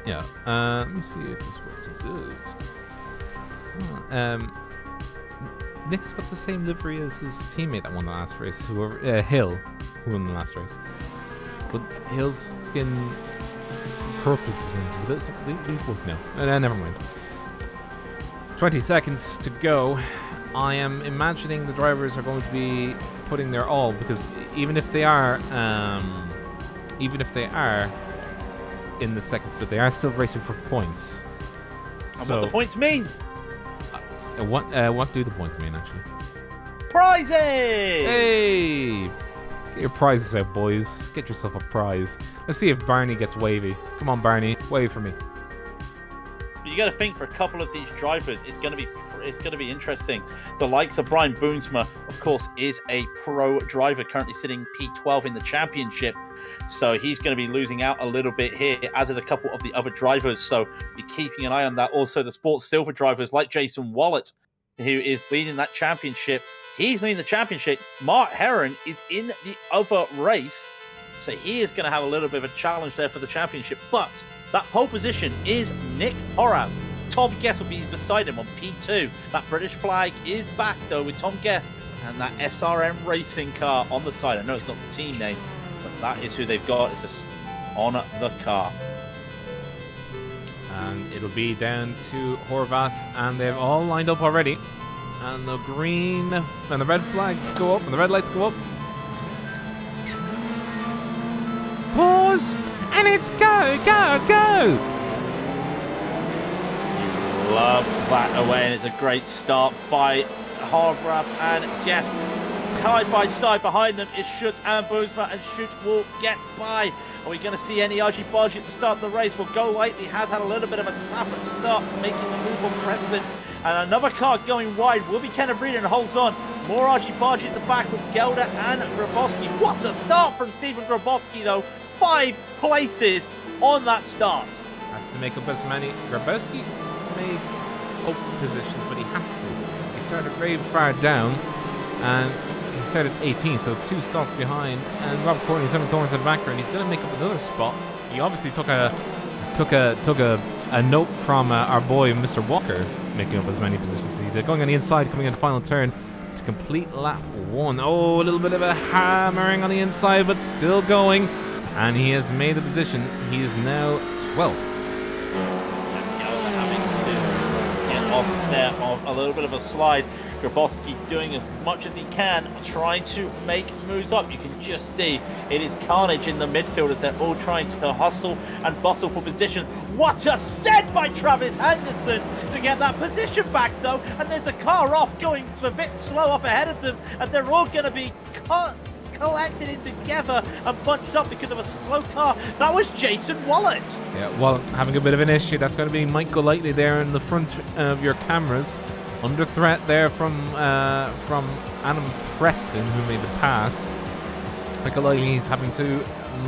Yeah. Let me see if this works. Nick's got the same livery as his teammate that won the last race. Hill, who won the last race. But Hill's skin purple for things. But these both now. Never mind. 20 seconds to go. I am imagining the drivers are going to be putting their all, because even if they are in the second split, they are still racing for points. And what the points mean? What do the points mean, actually? Prizes! Hey! Get your prizes out, boys. Get yourself a prize. Let's see if Barney gets wavy. Come on, Barney. Wave for me. But you got to think, for a couple of these drivers, it's going to be interesting. The likes of Brian Boomsma, of course, is a pro driver, currently sitting P12 in the championship. So he's going to be losing out a little bit here, as are a couple of the other drivers. So be keeping an eye on that. Also, the sports silver drivers like Jason Wallet, who is leading that championship, He's leading the championship. Mark Heron is in the other race, so he is going to have a little bit of a challenge there for the championship. But that pole position is Nick Horan. Tom Guest will be beside him on P2. That British flag is back, though, with Tom Guest and that SRM racing car on the side. I know it's not the team name, but that is who they've got. It's just on the car. And it'll be down to Horvath, and they've all lined up already. And the green and the red flags go up, and the red lights go up. Pause, and it's go, go, go! Love that away, and it's a great start by Horvath and Guest. Side by side behind them is Schutz and Boomsma, and Schutz will get by. Are we going to see any argy-bargy at the start of the race? Well, Go Lightly has had a little bit of a tap at the start, making the move on Preston. And another car going wide will be Kenneth Reed and holds on. More argy-bargy at the back with Gelder and Grabowski. What a start from Stephen Grabowski, though. 5 places on that start. Has to make up as many. Grabowski makes open positions, but he has to. He started very far down, and he started 18th, so 2 stops behind. And Rob Courtney's 7 thorns at the back, and he's going to make up another spot. He obviously took a note from our boy Mr. Walker, making up as many positions as he did. Going on the inside, coming in the final turn to complete lap 1. Oh, a little bit of a hammering on the inside, but still going. And he has made the position. He is now 12th. Having to get off there on a little bit of a slide. Grabowski doing as much as he can, trying to make moves up. You can just see it is carnage in the midfield as they're all trying to hustle and bustle for position. What a set by Travis Henderson to get that position back, though. And there's a car off going a bit slow up ahead of them, and they're all going to be collected in together and bunched up because of a slow car. That was Jason Wallet. Yeah, well, having a bit of an issue. That's going to be Michael Lightly there in the front of your cameras. Under threat there from Adam Preston, who made the pass. Michael Lightly is having to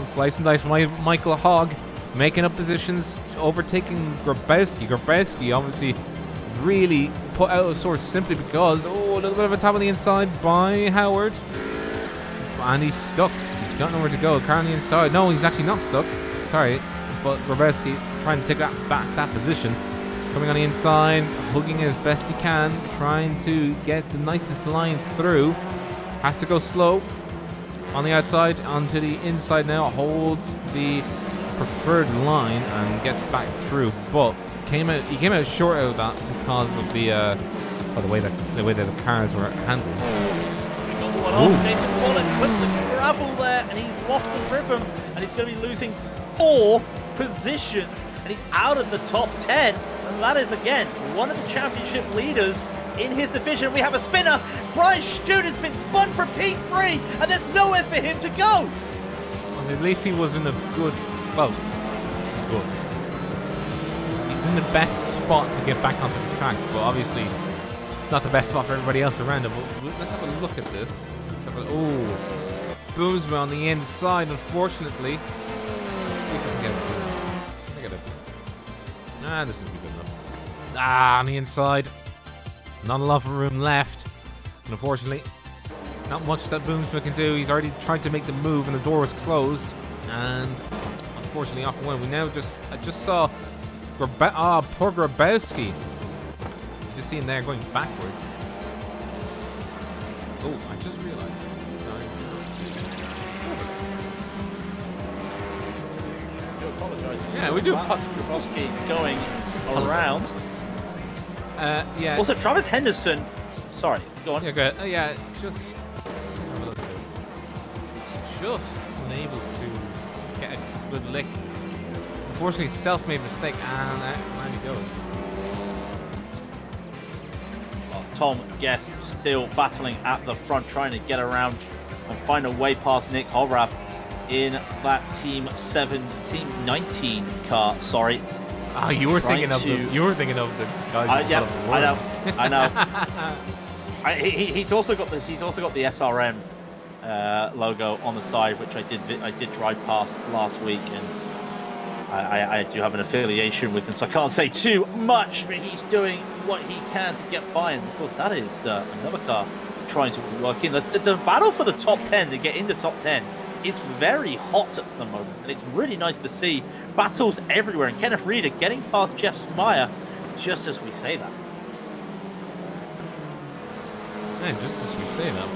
slice and dice. Michael Hogg making up positions, overtaking Grabowski. Grabowski obviously really put out of sorts simply because, a little bit of a tap on the inside by Howard. And he's stuck. He's got nowhere to go. Car on the inside. No, he's actually not stuck. Sorry. But Grabowski trying to take that position. Coming on the inside, hugging as best he can, trying to get the nicest line through. Has to go slow on the outside, onto the inside now, holds the preferred line and gets back through. But he came out short of that because of the way that the cars were handled. Jason Wallet puts the gravel there, and he's lost the rhythm, and he's going to be losing 4 positions, and he's out of the top 10. And that is, again, one of the championship leaders in his division. We have a spinner. Brian Stewart has been spun for P3, and there's nowhere for him to go. Well, at least he was in a good. He's in the best spot to get back onto the track, but obviously not the best spot for everybody else around him. But let's have a look at this. Boomsma on the inside, unfortunately. See if we can get it. This would be good enough. On the inside. Not a lot of room left. And unfortunately, not much that Boomsma can do. He's already tried to make the move and the door was closed. And unfortunately off one. I just saw poor Grabowski. Just see him there going backwards. Oh, I just realized. Yeah, we do. Grabowski going around. Yeah. Also, Travis Henderson. Sorry, go on. Yeah, go ahead. Just have a look at this. Just unable to get a good lick. Unfortunately, self-made mistake, and there he goes. Tom Guest still battling at the front, trying to get around and find a way past Nick Horvath in that Team 19 car. Sorry. You were thinking of the guys. I know. He's also got the SRM logo on the side, which I did drive past last week, and I do have an affiliation with him, so I can't say too much. But he's doing what he can to get by, and of course that is another car trying to work in. The battle for the top 10 to get in the top 10 is very hot at the moment, and it's really nice to see battles everywhere. And Kenneth Reader getting past Jeff Smyer just as we say that. Yeah, just as we say that.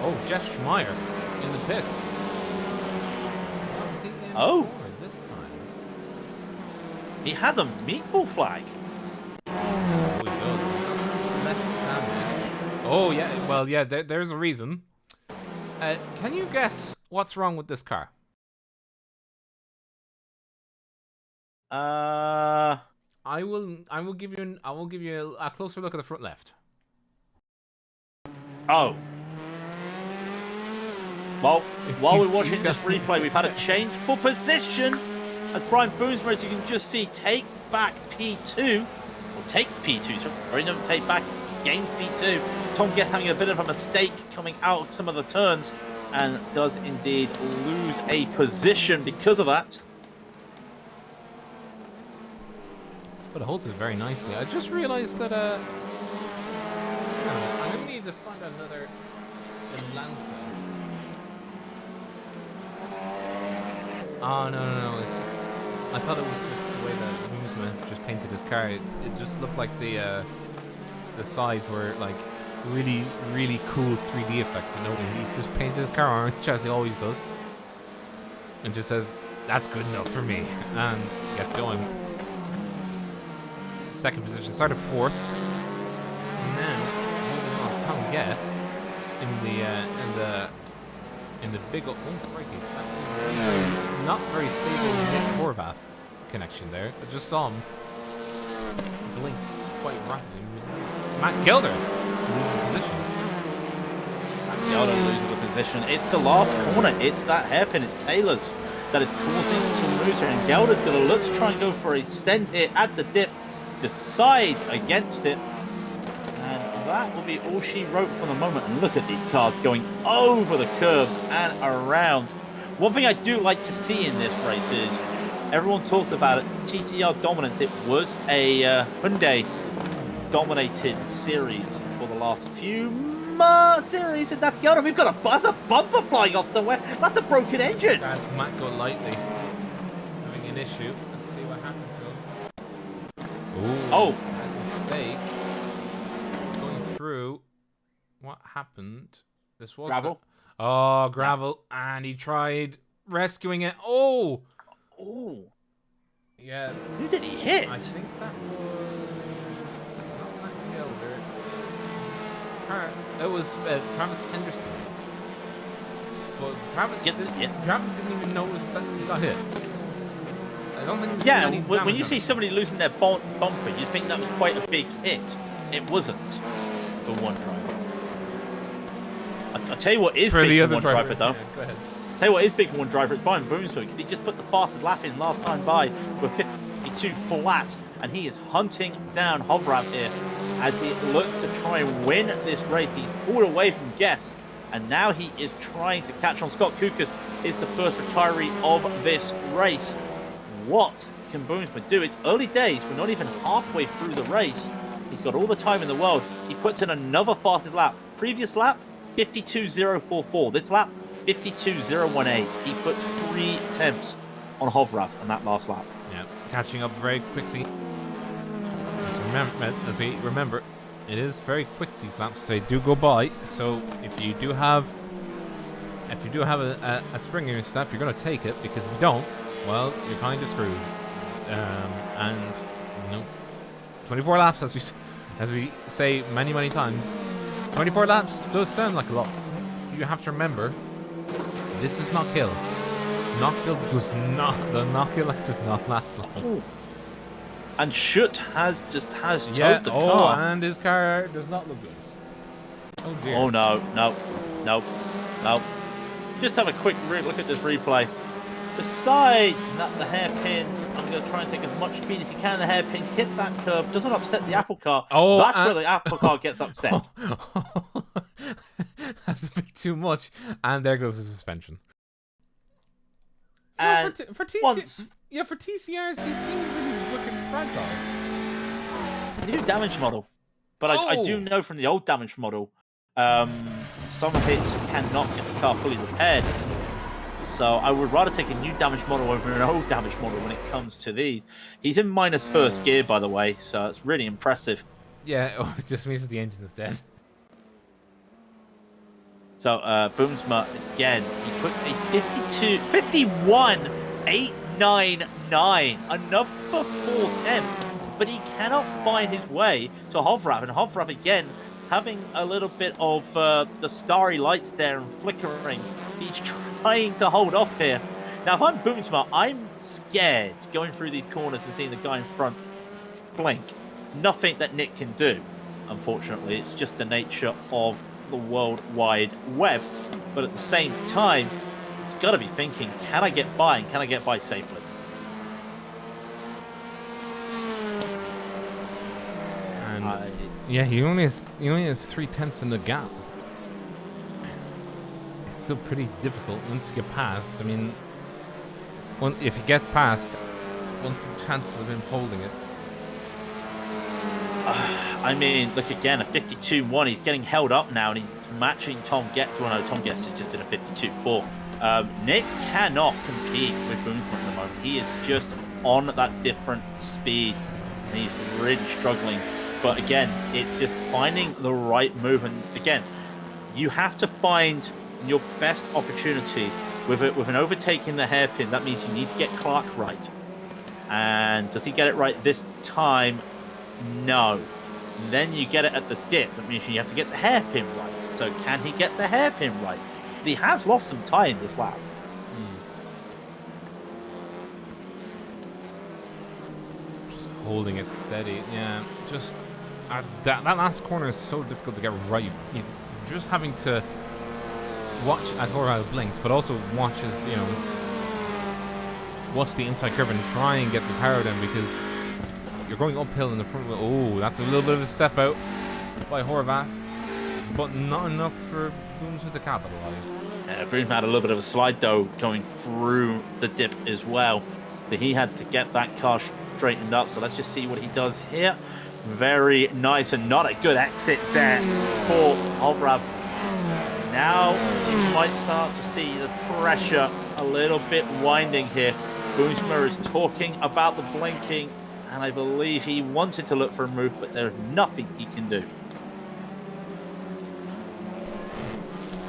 Oh, Jeff Schmeier in the pits. What's he in for this time? He had a meatball flag. Oh, he does. Left damage. Oh, yeah. Well, yeah, there's a reason. Can you guess what's wrong with this car? I will give you a closer look at the front left. Oh. Well, while we're watching this replay, we've had a change for position. As Brian Boomsma, as you can just see, takes back P2. Or takes P2, sorry, no, take back, gains P2. Tom Guest having a bit of a mistake coming out of some of the turns. And does indeed lose a position because of that. But it holds it very nicely. I just realized that, I'm going to need to find another Atlanta. Oh, no. It's just... I thought it was just the way that Boomsma just painted his car. It just looked like the sides were, like, really, really cool 3D effect. You know, he's just painted his car orange, as he always does. And just says, that's good enough for me. And gets going. Second position, started fourth. Now holding off Tom Guest in the big not very stable Nick Horvath connection there. I just saw him blink quite rapidly. Matt Gilder losing position. Matt Gilder losing the position. It's the last corner. It's that hairpin. It's Taylor's that is causing some moves here, and Gilder's going to look to try and go for a send here at the dip. Decides against it, and that will be all she wrote for the moment. And look at these cars going over the curves and around. One thing I do like to see in this race is everyone talks about it, TCR dominance. It was a Hyundai dominated series for the last few series, and that's Gilder. We've got a bumper flying off somewhere. That's a broken engine. As Matt got lightly having an issue. Let's see what happened to him. Ooh, oh, mistake. Going through. What happened? This was gravel. Oh, gravel, and he tried rescuing it. Oh, yeah. Who did he hit? I think that was not Matt Gilder. It was Travis Henderson. But Travis didn't even notice that he got hit. I don't think. Yeah, when you see somebody losing their bumper, you think that was quite a big hit. It wasn't for one driver. I'll tell you what is big for one driver, though. Yeah, go ahead. I'll tell you what is big for one driver. It's Brian Boomsma, because he just put the fastest lap in last time by with 52 flat, and he is hunting down Hovrav here as he looks to try and win this race. He's pulled away from Guest, and now he is trying to catch on. Scott Kukas is the first retiree of this race. What can Boomsma do? It's early days. We're not even halfway through the race. He's got all the time in the world. He puts in another fastest lap. Previous lap, 52.044. This lap, 52.018. He puts 3 attempts on Hovrav on that last lap. Yeah, catching up very quickly. As we remember, it is very quick. These laps, they do go by. So if you do have a spring in your step, you're going to take it, because if you don't, well, you're kind of screwed. And 24 laps, as we say many times, 24 laps does sound like a lot. You have to remember, this is Knockhill. The Knockhill does not last long. Ooh. And Schutt has towed the car. And his car does not look good. Oh dear. Oh no. Just have a quick look at this replay. Decides that the hairpin, I'm going to try and take as much speed as he can. The hairpin hit that curb, doesn't upset the Apple car. Oh, that's where the Apple car gets upset. That's a bit too much. And there goes the suspension. And for TCRs, they seem really looking fragile. New damage model. But I do know from the old damage model, Some hits cannot get the car fully repaired. So I would rather take a new damage model over an old damage model when it comes to these. He's in minus first gear, by the way, so it's really impressive. Yeah, it just means that the engine's dead. So Boomsma, again, he puts a 51,899, enough for 4 attempts, but he cannot find his way to Hovrav, and Hovrav, again, having a little bit of the starry lights there and flickering. He's trying to hold off here. Now, if I'm Boomsma, I'm scared going through these corners and seeing the guy in front blink. Nothing that Nick can do, unfortunately. It's just the nature of the World Wide Web. But at the same time, he's got to be thinking, can I get by, and can I get by safely? And yeah, he only has 3/10 in the gap. It's still pretty difficult once you get past. I mean, if he gets past, what's the chances of him holding it? I mean, look again, a 52-1. He's getting held up now, and he's matching Tom Guest. Well, no, Tom Guest just did a 52-4. Nick cannot compete with Boomsma at the moment. He is just on that different speed, and he's really struggling. But again, it's just finding the right move. And again, you have to find your best opportunity with an overtake in the hairpin. That means you need to get Clark right. And does he get it right this time? No. And then you get it at the dip. That means you have to get the hairpin right. So can he get the hairpin right? He has lost some time this lap. Just holding it steady. Yeah, just that last corner is so difficult to get right. You're just having to watch as Horvath blinks, but also watch the inside curve and try and get the power down, because you're going uphill in the front wheel. Oh, that's a little bit of a step out by Horvath, but not enough for Boomsma to capitalise. Boomsma had a little bit of a slide, though, going through the dip as well. So he had to get that car straightened up. So let's just see what he does here. Very nice, and not a good exit there for Hovrav. Now you might start to see the pressure a little bit winding here. Boomsma is talking about the blinking, and I believe he wanted to look for a move, but there's nothing he can do.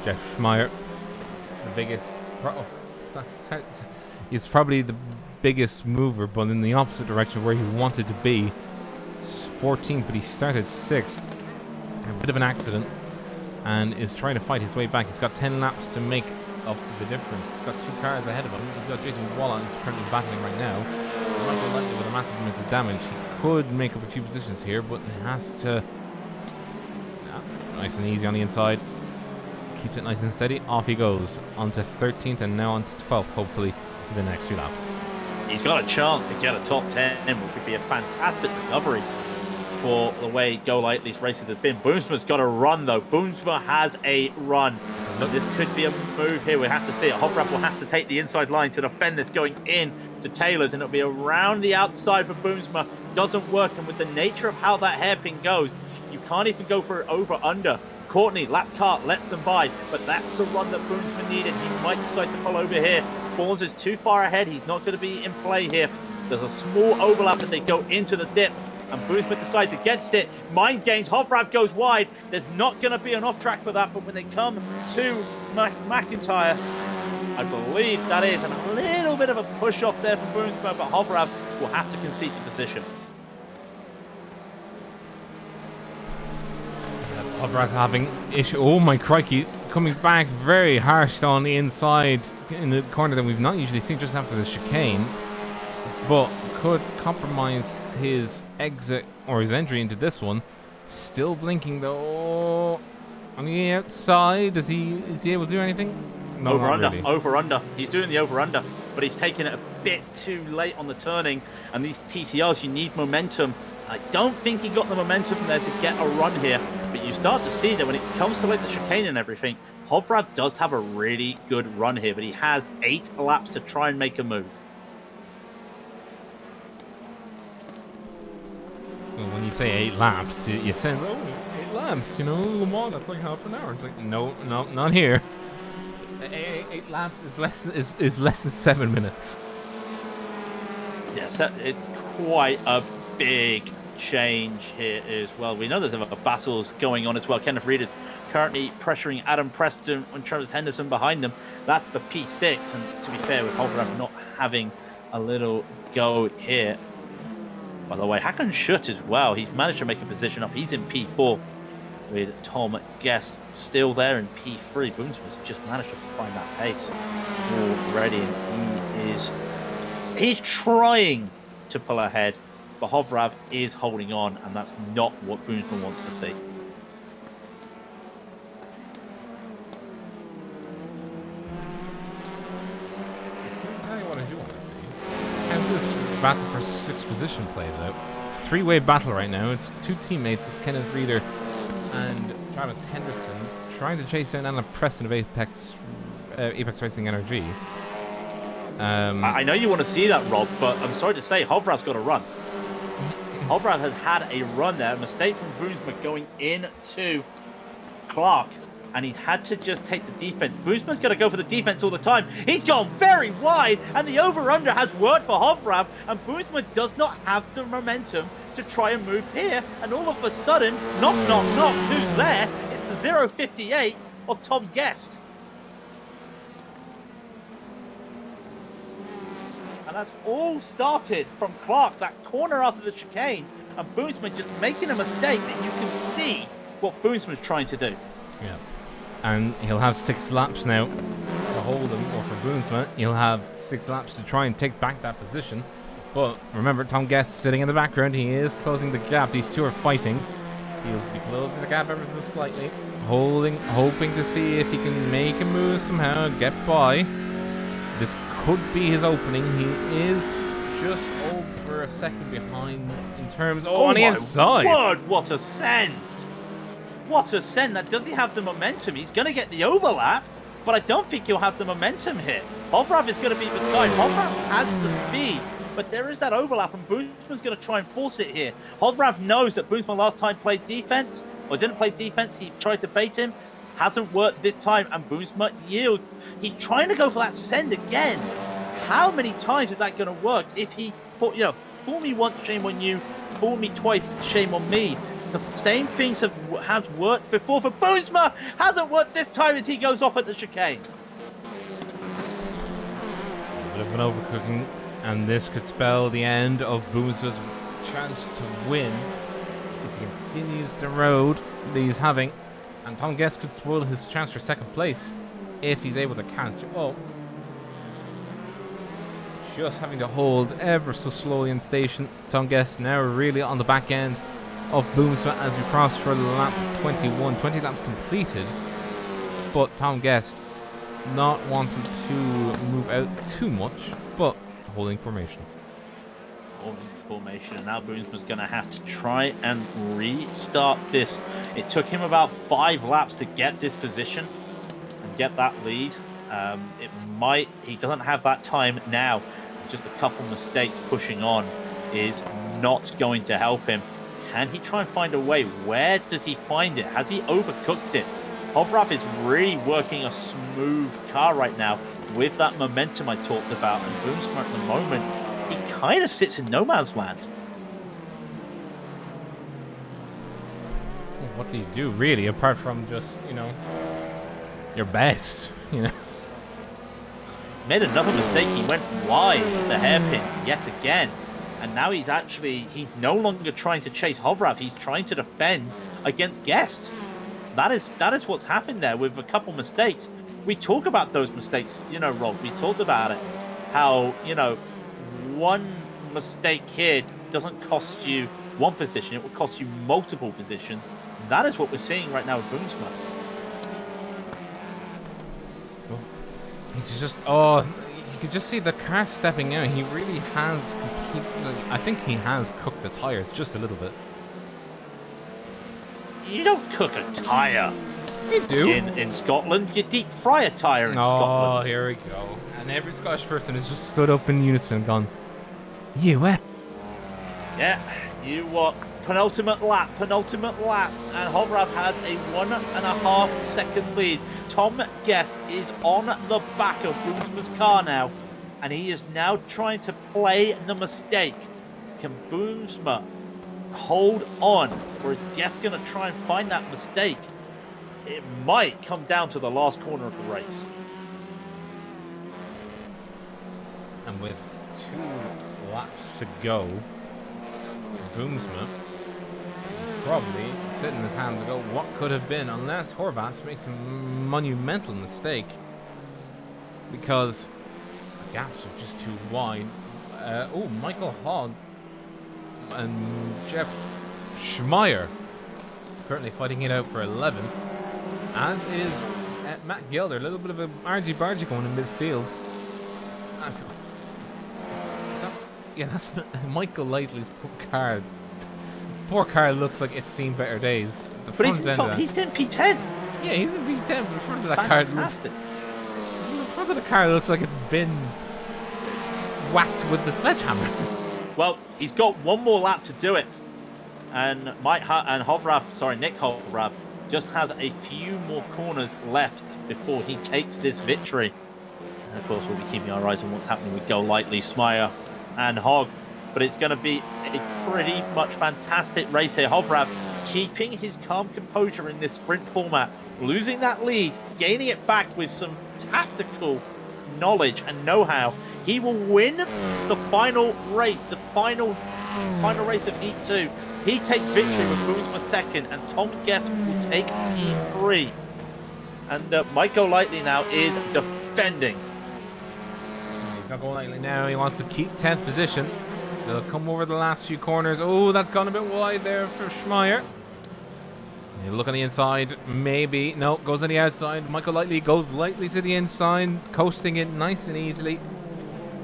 Jeff Schmeier, the biggest... he's probably the biggest mover, but in the opposite direction where he wanted to be. 14th, but he started 6th. A bit of an accident, and is trying to fight his way back. He's got 10 laps to make up the difference. He's got 2 cars ahead of him. He's got Jason Waller, who's currently battling right now. Michael Lightly with a massive amount of damage. He could make up a few positions here, but he has to... nice and easy on the inside. Keeps it nice and steady. Off he goes. On to 13th and now on to 12th, hopefully, in the next few laps. He's got a chance to get a top 10, which would be a fantastic recovery for the way Go Lightly's races have been. Boomsma's got a run, though. Boomsma has a run. But this could be a move here. We have to see it. Hovrav will have to take the inside line to defend this going in to Taylor's, and it'll be around the outside for Boomsma. Doesn't work, and with the nature of how that hairpin goes, you can't even go for it over-under. Courtney, lap car, lets them by, but that's the run that Boomsma needed. He might decide to pull over here. Fawns is too far ahead. He's not going to be in play here. There's a small overlap that they go into the dip, and Boomsma decides against it. Mind games, Hovrav goes wide. There's not going to be an off-track for that, but when they come to McIntyre, I believe that is a little bit of a push-off there from Boomsma, but Hovrav will have to concede the position. Hovrav having issue. Oh my crikey, coming back very harsh on the inside in the corner that we've not usually seen just after the chicane, but could compromise his exit or his entry into this one. Still blinking though. On the outside, is he able to do anything? No, over under, really. Over under. He's doing the over under, but he's taking it a bit too late on the turning. And these TCRs, you need momentum. I don't think he got the momentum there to get a run here, but you start to see that when it comes to like the chicane and everything, Hovrav does have a really good run here, but he has 8 laps to try and make a move. Well, when you say 8 laps, you're saying, oh, 8 laps, you know, Le Mans, that's like half an hour. It's like, no, not here. 8 laps is less than 7 minutes. Yes, it's quite a big change here as well. We know there's other battles going on as well. Kenneth Reed is currently pressuring Adam Preston and Travis Henderson behind them. That's for P6, and to be fair, with Hovland not having a little go here. By the way, Hakan Schutt as well. He's managed to make a position up. He's in P4 with Tom Guest still there in P3. Boomsman's just managed to find that pace already, and he's trying to pull ahead, but Hovrav is holding on, and that's not what Boomsman wants to see. I'll tell you what I do want to see. How this battle for 6th position plays out. It's a 3-way battle right now. It's 2 teammates of Kenneth Reeder and Travis Henderson trying to chase down Anna Preston of Apex Racing NRG. I know you want to see that, Rob, but I'm sorry to say, Hovrav's got a run. Hovrav has had a run there. A mistake from Boomsman going into Clark, and he's had to just take the defense. Boomsman's got to go for the defense all the time. He's gone very wide, and the over-under has worked for Hovrav, and Boomsman does not have the momentum to try and move here. And all of a sudden, knock, who's there? It's the 058 of Tom Guest. And that's all started from Clark, that corner after the chicane, and Boomsman just making a mistake, and you can see what Boomsman's trying to do. Yeah. And he'll have 6 laps now to hold him, or for Boomsman, he'll have 6 laps to try and take back that position. But remember, Tom Guest sitting in the background, he is closing the gap. These two are fighting. He'll be closing the gap ever so slightly, hoping to see if he can make a move somehow, get by. This could be his opening. He is just over a second behind in terms of on the inside. Word, what a send! What a send! That does he have the momentum? He's going to get the overlap, but I don't think he'll have the momentum here. Hovrav is going to be beside. Hovrav has the speed, but there is that overlap, and Boomsman's going to try and force it here. Hovrav knows that Boomsman last time played defense, or didn't play defense. He tried to bait him. Hasn't worked this time, and Boomsman yield. He's trying to go for that send again. How many times is that going to work? If he, fool me once, shame on you. Fool me twice, shame on me. The same things have worked before for Boomsman. Hasn't worked this time as he goes off at the chicane. A bit of an overcooking, and this could spell the end of Boomsman's chance to win if he continues the road that he's having. And Tom Guest could spoil his chance for 2nd place if he's able to catch up. Just having to hold ever so slowly in station. Tom Guest now really on the back end of Boomsman as we cross for lap 21. 20 laps completed, but Tom Guest not wanting to move out too much, but holding formation. Holding formation, and now Boomsman's going to have to try and restart this. It took him about 5 laps to get this position and get that lead. He doesn't have that time now. Just a couple mistakes pushing on is not going to help him. Can he try and find a way? Where does he find it? Has he overcooked it? Hovrav is really working a smooth car right now with that momentum I talked about. And Boomsman at the moment, he kind of sits in no man's land. What do you do, really, apart from just, your best, Made another mistake. He went wide the hairpin yet again, and now he's no longer trying to chase Hovrav. He's trying to defend against Guest. That is what's happened there with a couple mistakes. We talk about those mistakes, Rob. We talked about it, how one mistake here doesn't cost you 1 position; it will cost you multiple positions. That is what we're seeing right now with Boomsman. He's just, you could just see the car stepping out. He really has I think he has cooked the tires just a little bit. You don't cook a tire. You do. In Scotland, you deep fry a tire in Scotland. Oh, here we go. And every Scottish person has just stood up in unison and gone, you, Yeah, you what? penultimate lap, and Hovrav has a 1.5 second lead. Tom Guest is on the back of Boomsma's car now, and he is now trying to play the mistake. Can Boomsma hold on, or is Guest going to try and find that mistake? It might come down to the last corner of the race. And with 2 laps to go, Boomsma probably sitting in his hands and go, what could have been, unless Horvath makes a monumental mistake, because the gaps are just too wide. Michael Hogg and Jeff Schmeier currently fighting it out for 11th, as is Matt Gilder. A little bit of a argy-bargy going in midfield. Yeah, that's Michael Lightly's car. Poor car looks like it's seen better days. But he's in P10. Yeah, he's in P10, but the front of that car looks like it's been whacked with the sledgehammer. Well, he's got one more lap to do it, and Nick Hovrav just has a few more corners left before he takes this victory. And of course, we'll be keeping our eyes on what's happening with Go Lightly, Smyer, and Hogg. But it's going to be a pretty much fantastic race here. Hovrav keeping his calm composure in this sprint format, losing that lead, gaining it back with some tactical knowledge and know-how. He will win the final race, the final race of Heat 2. He takes victory with Boomsma second, and Tom Guest will take P3. And Michael Lightly now is defending. He's not going lightly now. He wants to keep 10th position. They'll come over the last few corners. Oh, that's gone a bit wide there for Schmeier. You look on the inside. Maybe. No, goes on the outside. Michael Lightly goes lightly to the inside, coasting it nice and easily.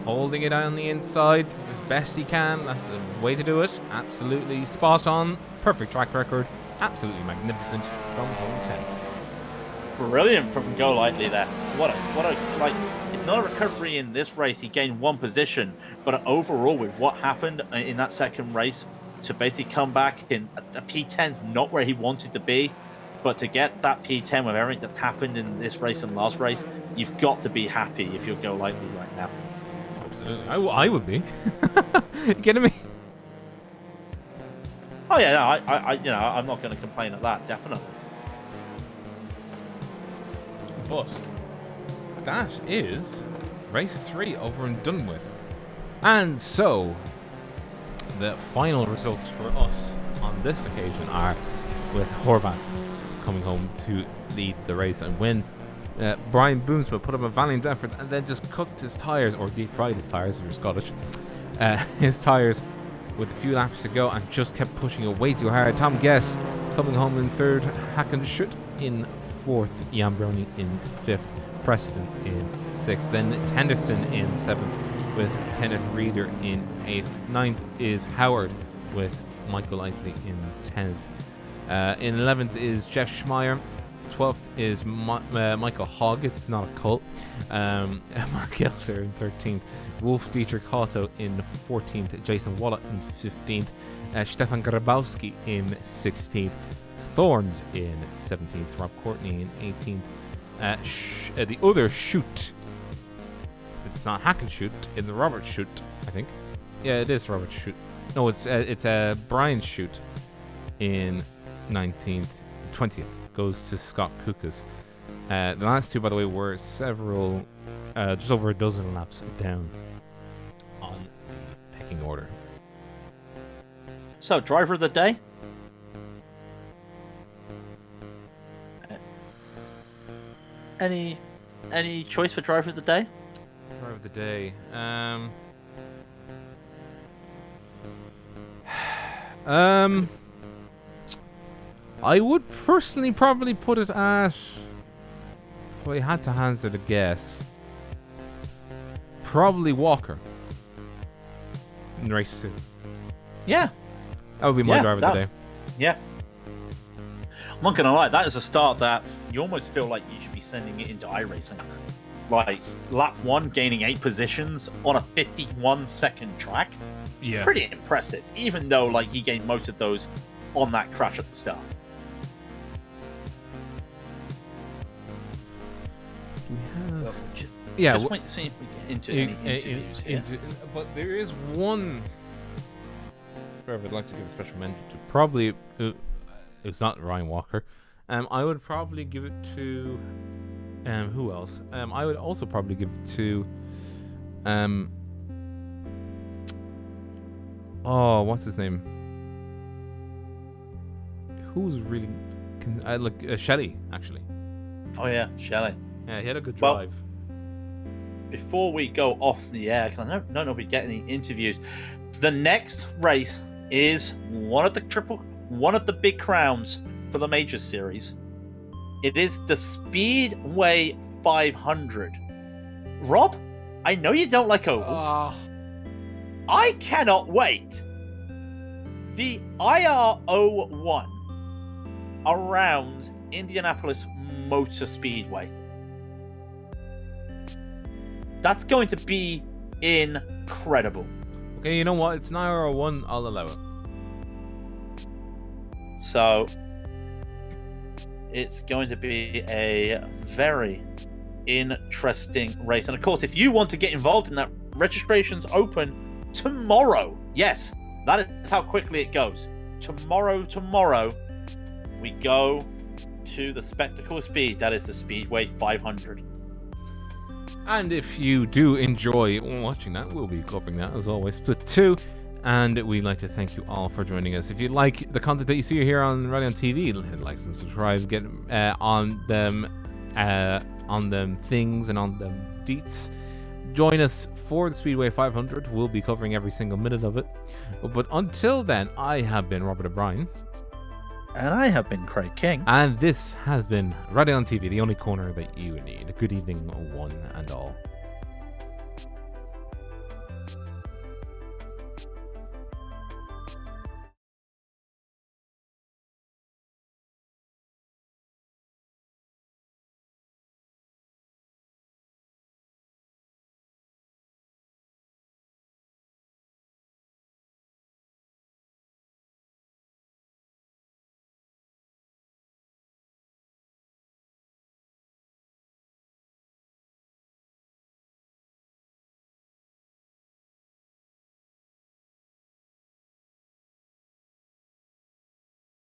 Holding it on the inside as best he can. That's the way to do it. Absolutely spot on. Perfect track record. Absolutely magnificent from zone 10. Brilliant from Go Lightly there. What a it's not a recovery in this race. He gained 1 position, but overall with what happened in that second race, to basically come back in a P10, not where he wanted to be, but to get that P10 with everything that's happened in this race and last race, you've got to be happy if you're Go Lightly right now. Absolutely. I would be. You kidding me? Oh yeah, no, I'm not going to complain at that, definitely. But that is race 3 over and done with. And so the final results for us on this occasion are with Horvath coming home to lead the race and win. Brian Boomsma put up a valiant effort and then just cooked his tyres, or deep fried his tyres if you're Scottish, his tyres with a few laps to go and just kept pushing it way too hard. Tom Guest coming home in 3rd, Hackenschut in 4th, Jan Brony in 5th, Preston in 6th. Then it's Henderson in 7th with Kenneth Reeder in 8th. 9th is Howard with Michael Lightly in 10th. In 11th is Jeff Schmeier. 12th is Michael Hogg. It's not a cult. Mark Gilder in 13th. Wolf Dietrich Hotto in 14th. Jason Waller in 15th. Stefan Grabowski in 16th. Thorns in 17th. Rob Courtney in 18th. The other shoot. It's not Hackenshoot. It's Robert Shoot, I think. Yeah, it is Robert Shoot. No, it's Brian Shoot in 19th. 20th goes to Scott Kukas. The last two, by the way, were several, just over a dozen laps down on the pecking order. So, driver of the day? Any choice for driver of the day? Driver of the day. I would personally probably put it at, if I had to hazard a guess, probably Walker in race 2. Yeah. That would be my driver of the day. Yeah. I'm not going to lie, that is a start that you almost feel like you should be sending it into iRacing. Like, lap 1 gaining 8 positions on a 51-second track. Yeah. pretty impressive, even though like he gained most of those on that crash at the start. Yeah, just wait to see if we get into any interviews here. But there is one where I'd like to give a special mention to. Probably, it's not Ryan Walker. I would probably give it to. Who else? I would also probably give it to. Oh, what's his name? Who's really? Shelley, actually. Oh yeah, Shelley. Yeah, he had a good drive. Before we go off the air, because I don't know if we get any interviews. The next race is one of the big crowns for the Major Series. It is the Speedway 500. Rob, I know you don't like ovals. I cannot wait. The IR01 around Indianapolis Motor Speedway. That's going to be incredible. Okay, you know what? It's an IR01. I'll allow it. So it's going to be a very interesting race. And of course, if you want to get involved in that, registration's open tomorrow. Yes, that is how quickly it goes. Tomorrow, we go to the Spectacle Speed. That is the Speedway 500. And if you do enjoy watching that, we'll be covering that as always. Split 2. And we'd like to thank you all for joining us. If you like the content that you see here on Raidillon TV, hit like and subscribe. Get on them things and on them deets. Join us for the Speedway 500. We'll be covering every single minute of it. But until then, I have been Robert O'Brien. And I have been Craig King. And this has been Raidillon TV, the only corner that you need. Good evening, one and all.